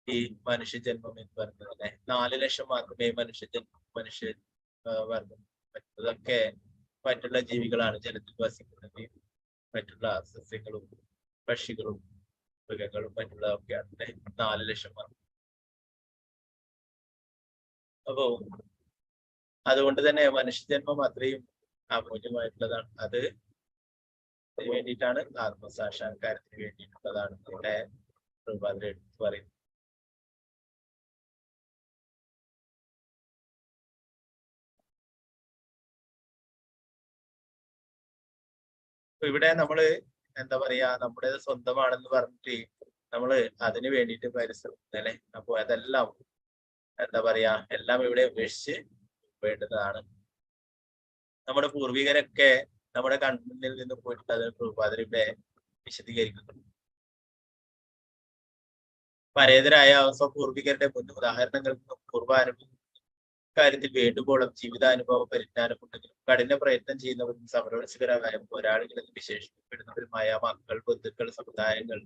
ഈ മനുഷ്യജന്മം എന്ന് പറയുന്നത് അല്ലെ. 4 ലക്ഷം മാത്രമേ മനുഷ്യ വർഗം. മറ്റതൊക്കെ മറ്റുള്ള ജീവികളാണ്, ജലത്തിൽ വസിക്കുന്നത്. മറ്റുള്ള സസ്യങ്ങളും പക്ഷികളും മൃഗങ്ങളും മറ്റുള്ളതൊക്കെയാണ് 4 ലക്ഷം മാത്രം. അപ്പോ അതുകൊണ്ട് തന്നെ മനുഷ്യജന്മം അത്രയും അമൂല്യമായിട്ടുള്ളതാണ്. അത് വേണ്ടിയിട്ടാണ് ആത്മസാക്ഷാത്കാരത്തിന് വേണ്ടിയിട്ടുള്ളതാണ് ഇവിടെ പ്രഭാതം എടുത്തു പറയുന്നത്. ഇവിടെ നമ്മള് എന്താ പറയാ, നമ്മുടെ സ്വന്തമാണെന്ന് പറഞ്ഞിട്ട് നമ്മള് അതിന് വേണ്ടിയിട്ട് പരിശ്രമിക്കുന്നല്ലേ. അപ്പൊ അതെല്ലാം എന്താ പറയാ, എല്ലാം ഇവിടെ ഉപേക്ഷിച്ച് വേണ്ടതാണ്. നമ്മുടെ പൂർവികരൊക്കെ നമ്മുടെ കണ്ണിൽ നിന്ന് പോയിട്ട് അത് പ്രഭാതരുടെ വിശദീകരിക്കുന്നു. പരേതരായ പൂർവികരുടെ മുൻ ഉദാഹരണങ്ങൾക്കും പൂർവാനുഭവ കാര്യത്തിൽ വേണ്ടുമ്പോഴും ജീവിതാനുഭവ പരിജ്ഞാനമുണ്ടെങ്കിലും കഠിന പ്രയത്നം ചെയ്യുന്നവരും സമരോത്സുകരായ പോരാളികളെന്ന് വിശേഷിക്കപ്പെടുന്നവരുമായ മക്കൾ, ബന്ധുക്കൾ, സമുദായങ്ങൾ,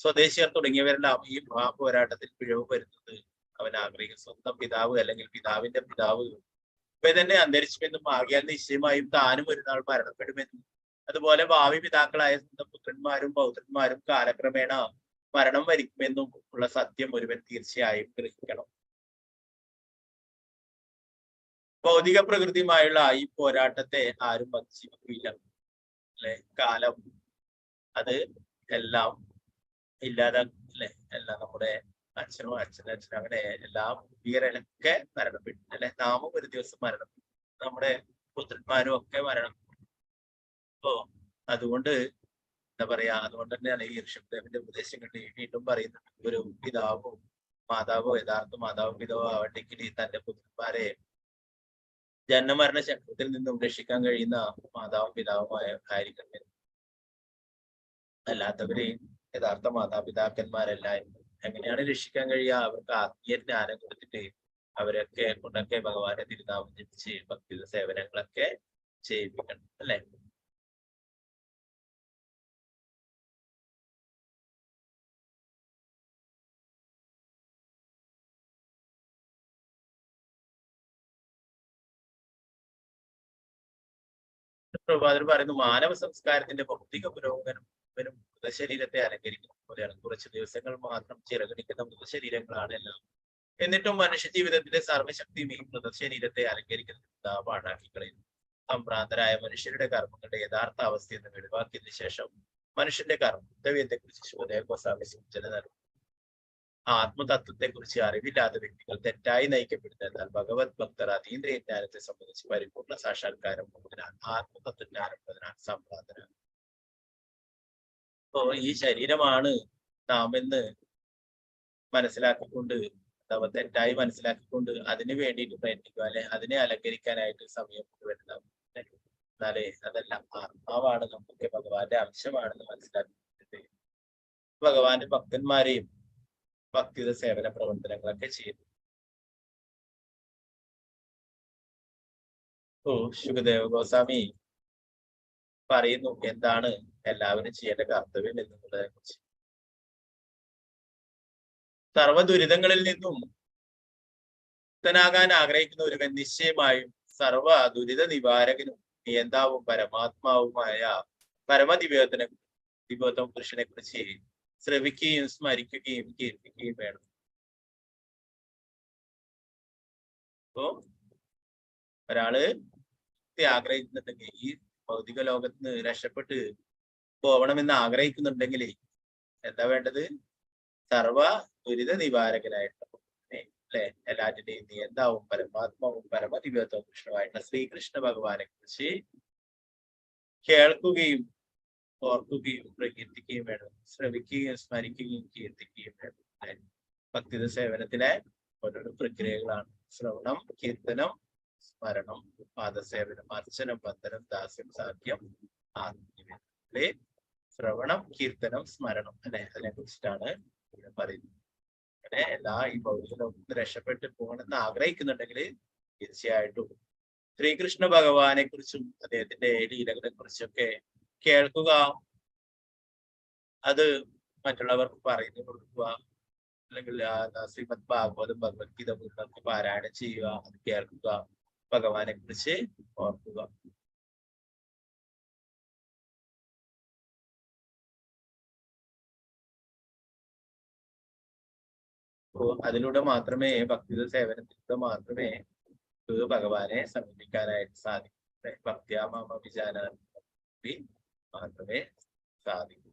സ്വദേശിയർ തുടങ്ങിയവരെല്ലാം ഈ പോരാട്ടത്തിൽ പിഴവ് വരുന്നത് അവൻ ആഗ്രഹിക്കും. സ്വന്തം പിതാവ് അല്ലെങ്കിൽ പിതാവിന്റെ പിതാവ് ഇപ്പൊ തന്നെ അന്തരിച്ചുവെന്നും ആകിയാൽ നിശ്ചയമായും താനും ഒരു നാൾ മരണപ്പെടുമെന്നും അതുപോലെ ഭാവി പിതാക്കളായ സ്വന്തം പുത്രന്മാരും പൗത്രന്മാരും കാലക്രമേണ മരണം വരിക്കുമെന്നും ഉള്ള സത്യം ഒരുവൻ തീർച്ചയായും ഗ്രഹിക്കണം. ഭൗതിക പ്രകൃതിയുമായുള്ള ഈ പോരാട്ടത്തെ ആരും അതിജീവിക്കില്ല അല്ലെ. കാലം അത് എല്ലാം ഇല്ലാതാക്കും അല്ലെ. എല്ലാം നമ്മുടെ അച്ഛനും അങ്ങനെ എല്ലാ പൂർവികരൊക്കെ മരണപ്പെട്ടു അല്ലെ. നാമും ഒരു ദിവസം മരണപ്പെട്ടു, നമ്മുടെ പുത്രന്മാരും ഒക്കെ മരണപ്പെട്ടു. അപ്പോ അതുകൊണ്ട് എന്താ പറയാ, അതുകൊണ്ട് തന്നെയാണ് ഈ ഋഷിദേവന്റെ ഉപദേശങ്ങളിൽ വീണ്ടും പറയുന്നത്, ഒരു പിതാവോ മാതാവോ യഥാർത്ഥ മാതാവോ പിതാവോ ആവട്ടെങ്കിൽ തന്റെ പുത്രന്മാരെ ജന്മമരണ ചക്രത്തിൽ നിന്നും രക്ഷിക്കാൻ കഴിയുന്ന മാതാവും പിതാവുമായ ആയിരിക്കണം. അല്ലാത്തവര് യഥാർത്ഥ മാതാപിതാക്കന്മാരെല്ലാവരും എങ്ങനെയാണ് രക്ഷിക്കാൻ കഴിയുക? അവർക്ക് ആത്മീയ ജ്ഞാനം കൊടുത്തിട്ട് അവരൊക്കെ കൊണ്ടൊക്കെ ഭഗവാനെ തിരുനാമം ജപിച്ച് ഭക്തി സേവനങ്ങളൊക്കെ ചെയ്യിപ്പിക്കണം അല്ലെ. പ്രഭാതർ പറയുന്നു, മാനവ സംസ്കാരത്തിന്റെ ഭൗതിക പുരോഗമനം മൃതശരീരത്തെ അലങ്കരിക്കുന്ന പോലെയാണ്. കുറച്ച് ദിവസങ്ങൾ മാത്രം ചിറകടിക്കുന്ന മൃതശരീരങ്ങളാണ് എല്ലാം. എന്നിട്ടും മനുഷ്യ ജീവിതത്തിന്റെ സർവ്വശക്തിയും ഈ മൃതശരീരത്തെ അലങ്കരിക്കുന്ന പാഴാക്കി കളയുന്നു. സംഭ്രാന്തരായ മനുഷ്യരുടെ കർമ്മങ്ങളുടെ യഥാർത്ഥ അവസ്ഥയിൽ നിന്ന് വെളിവാക്കിയതിനു ശേഷം മനുഷ്യന്റെ കർത്തവ്യത്തെ കുറിച്ച് ശോധയ ഗോസ്വാമി സൂചന നൽകുന്നു. ആത്മതത്വത്തെ കുറിച്ച് അറിവില്ലാത്ത വ്യക്തികൾ തെറ്റായി നയിക്കപ്പെടുന്ന, എന്നാൽ ഭഗവത് ഭക്തർ അതീന്ദ്രിയ ജ്ഞാനത്തെ സംബന്ധിച്ച് പരിപൂർണ്ണ സാക്ഷാത്കാരം ഉള്ളതിനാൽ ആത്മതത്വജ്ഞാനം ഉള്ളതിനാൽ സംഭ്രാന്തരാണ്. അപ്പോ ഈ ശരീരമാണ് നാം എന്ന് മനസ്സിലാക്കിക്കൊണ്ട്, തെറ്റായി മനസ്സിലാക്കിക്കൊണ്ട് അതിന് വേണ്ടിയിട്ട് പ്രയത്നിക്കുക അല്ലെ, അതിനെ അലങ്കരിക്കാനായിട്ട് സമയം കൊണ്ടുവരുന്ന, എന്നാലേ അതല്ല ആത്മാവാണ്, നമുക്ക് ഭഗവാന്റെ അംശമാണെന്ന് മനസ്സിലാക്കിയിട്ട് ഭഗവാന്റെ ഭക്തന്മാരെയും ഭക്തിയുടെ സേവന പ്രവർത്തനങ്ങളൊക്കെ ചെയ്യുന്നു. ശുകദേവ ഗോസ്വാമി പറയുന്നു എന്താണ് എല്ലാവരും ചെയ്യേണ്ട കർത്തവ്യം എന്നുള്ളതിനെ കുറിച്ച്. സർവ്വ ദുരിതങ്ങളിൽ നിന്നും മുക്തനാകാൻ ആഗ്രഹിക്കുന്ന ഒരുവൻ നിശ്ചയമായും സർവ്വ ദുരിത നിവാരകനും നിയന്താവും പരമാത്മാവുമായ ദിവ്യോത്തമ പുരുഷനെ കുറിച്ച് ശ്രവിക്കുകയും സ്മരിക്കുകയും കീർത്തിക്കുകയും വേണം. അപ്പോ ഒരാള് ആഗ്രഹിക്കുന്നുണ്ടെങ്കിൽ, ഈ ഭൗതിക ലോകത്ത് നിന്ന് രക്ഷപ്പെട്ട് പോകണമെന്ന് ആഗ്രഹിക്കുന്നുണ്ടെങ്കിൽ എന്താ വേണ്ടത്? സർവ ദുരിത നിവാരകനായിട്ട് അല്ലെ, എല്ലാറ്റിന്റെയും നിയന്താവും പരമാത്മാവും പരമദിവ്യോത്തമ കൃഷ്ണമായിട്ടുള്ള ശ്രീകൃഷ്ണ ഭഗവാനെ കുറിച്ച് കേൾക്കുകയും ഓർക്കുകയും പ്രകീർത്തിക്കുകയും വേണം. ശ്രവിക്കുകയും സ്മരിക്കുകയും കീർത്തിക്കുകയും വേണം. ഭക്തിത സേവനത്തിലെ ഓരോരോ പ്രക്രിയകളാണ്. ശ്രവണം, കീർത്തനം, സ്മരണം, പാദസേവനം, അർച്ചനം, വന്ദനം, ദാസ്യം, സാഖ്യം, ആത്മനിവേദനം. ശ്രവണം, കീർത്തനം, സ്മരണം അല്ലെ, അതിനെ കുറിച്ചിട്ടാണ് ഇവിടെ പറയുന്നത്. അങ്ങനെ എല്ലാ ഈ ഭൗതിക ലോകത്ത് രക്ഷപ്പെട്ട് പോകണമെന്ന് ആഗ്രഹിക്കുന്നുണ്ടെങ്കിൽ തീർച്ചയായിട്ടും ശ്രീകൃഷ്ണ ഭഗവാനെ കുറിച്ചും അദ്ദേഹത്തിന്റെ ലീലകളെ കുറിച്ചൊക്കെ കേൾക്കുക, അത് മറ്റുള്ളവർക്ക് പറഞ്ഞു കൊടുക്കുക, അല്ലെങ്കിൽ ശ്രീമദ് ഭാഗവതം, ഭഗവത്ഗീത മുതലൊക്കെ പാരായണം ചെയ്യുക, അത് കേൾക്കുക, ഭഗവാനെ കുറിച്ച് ഓർക്കുക. അതിലൂടെ മാത്രമേ, ഭക്തിയുടെ സേവനത്തിലൂടെ മാത്രമേ ഭഗവാനെ സമീപിക്കാനായിട്ട് സാധിക്കൂ. ഭക്തിയാമ വിചാരി മാത്രമേ സാധിക്കൂ.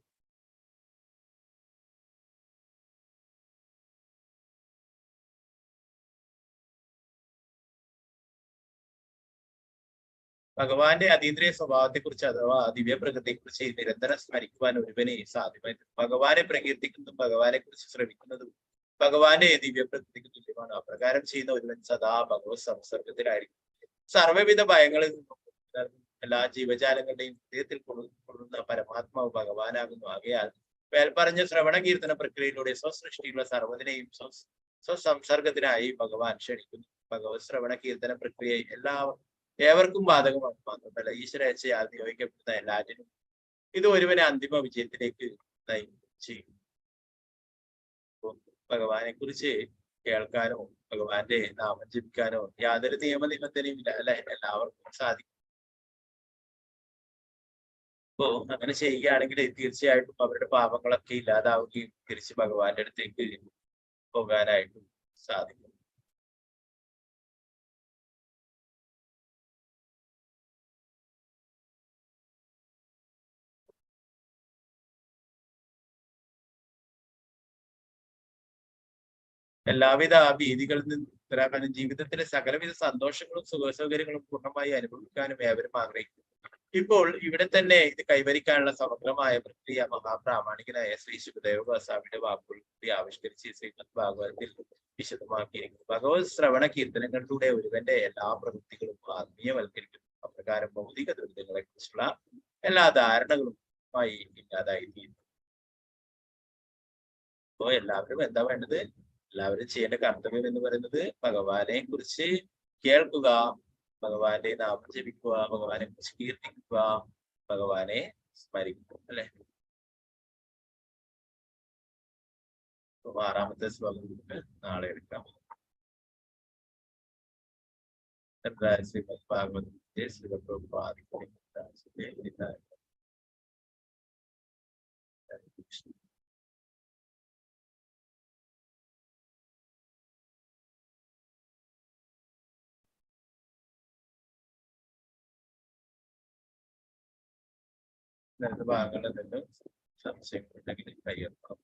ഭഗവാന്റെ അതീന്ദ്രിയ സ്വഭാവത്തെ കുറിച്ച് അഥവാ ദിവ്യ പ്രകൃതിയെ കുറിച്ച് നിരന്തരം സ്മരിക്കുവാൻ ഒരുവനെ സാധ്യമായി. ഭഗവാനെ പ്രകീർത്തിക്കുന്നതും ഭഗവാനെ കുറിച്ച് ശ്രമിക്കുന്നതും ഭഗവാന്റെ ദിവ്യ പ്രകൃതിക്ക് തുല്യമാണ്. അപ്രകാരം ചെയ്യുന്ന ഒരുവൻ സദാ ഭഗവത് സംസർഗത്തിലായിരിക്കും. സർവ്വവിധ ഭയങ്ങളിൽ നിന്നും എല്ലാ ജീവജാലങ്ങളുടെയും ഹൃദയത്തിൽ കൊള്ളുന്ന പരമാത്മാവ് ഭഗവാനാകുന്നു. ആകയാൽ മേൽപ്പറഞ്ഞ ശ്രവണ കീർത്തന പ്രക്രിയയിലൂടെ സ്വസൃഷ്ടിയുള്ള സർവ്വതിനെയും സ്വസംസർഗത്തിനായി ഭഗവാൻ ക്ഷണിക്കുന്നു. ഭഗവത് ശ്രവണ കീർത്തന പ്രക്രിയ ഏവർക്കും ബാധകമാണ്. മാത്രമല്ല ഈശ്വരേച്ഛയാൽ നിയോഗിക്കപ്പെടുന്ന എല്ലാറ്റിനും ഇത് ഒരുവനെ അന്തിമ വിജയത്തിലേക്ക് നയിക്കും. ഭഗവാനെ കുറിച്ച് കേൾക്കാനോ ഭഗവാന്റെ നാമം ജപിക്കാനോ യാതൊരു നിയമനിബന്ധനയും ഇല്ല അല്ലെ, എല്ലാവർക്കും സാധിക്കും. അപ്പോ അങ്ങനെ ചെയ്യുകയാണെങ്കിൽ തീർച്ചയായിട്ടും അവരുടെ പാപങ്ങളൊക്കെ ഇല്ലാതാവുകയും തിരിച്ച് ഭഗവാന്റെ അടുത്തേക്ക് പോകാനായിട്ടും സാധിക്കും. എല്ലാവിധ ഭീതികളിൽ നിന്ന് മുക്തരാക്കാനും ജീവിതത്തിലെ സകലവിധ സന്തോഷങ്ങളും സുഖസൗകര്യങ്ങളും പൂർണ്ണമായി അനുഭവിക്കാനും ഏവരും ആഗ്രഹിക്കുന്നു. ഇപ്പോൾ ഇവിടെ തന്നെ ഇത് കൈവരിക്കാനുള്ള സമഗ്രമായ പ്രക്രിയ മഹാപ്രാമാണികനായ ശ്രീ ശുകദേവ ഗോസ്വാമിയുടെ വാക്കുകൾ കൂടി ആവിഷ്കരിച്ച് ശ്രീമദ് ഭാഗവതത്തിൽ വിശദമാക്കിയിരിക്കുന്നു. ഭഗവത് ശ്രവണ കീർത്തനങ്ങളിലൂടെ ഒരുവന്റെ എല്ലാ പ്രവൃത്തികളും ആത്മീയവൽക്കരിക്കുന്നു. അപ്രകാരം ഭൗതിക ദുരിതങ്ങളെ കുറിച്ചുള്ള എല്ലാ ധാരണകളും ഇല്ലാതായിരിക്കുന്നു. അപ്പോ എല്ലാവരും എന്താ വേണ്ടത്? എല്ലാവരും ചെയ്യേണ്ട കർത്തവ്യം എന്ന് പറയുന്നത് ഭഗവാനെ കുറിച്ച് കേൾക്കുക, ഭഗവാന്റെ നാമം ജപിക്കുക, ഭഗവാനെ കുറിച്ച് കീർത്തിക്കുക, ഭഗവാനെ സ്മരിക്കുക അല്ലെ. ആറാമത്തെ ശ്ലോകം നാളെ എടുക്കാം. ശ്രീമദ് ഭാഗവതത്തിന്റെ ശ്രീപ്രഭുപാദിന്റെ രണ്ട് ഭാഗങ്ങളിൽ നിന്നും സംശയങ്ങളുണ്ടെങ്കിൽ കയ്യൊപ്പം.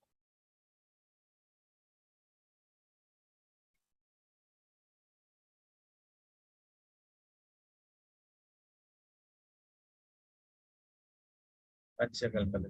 പഞ്ചകൽപ്പന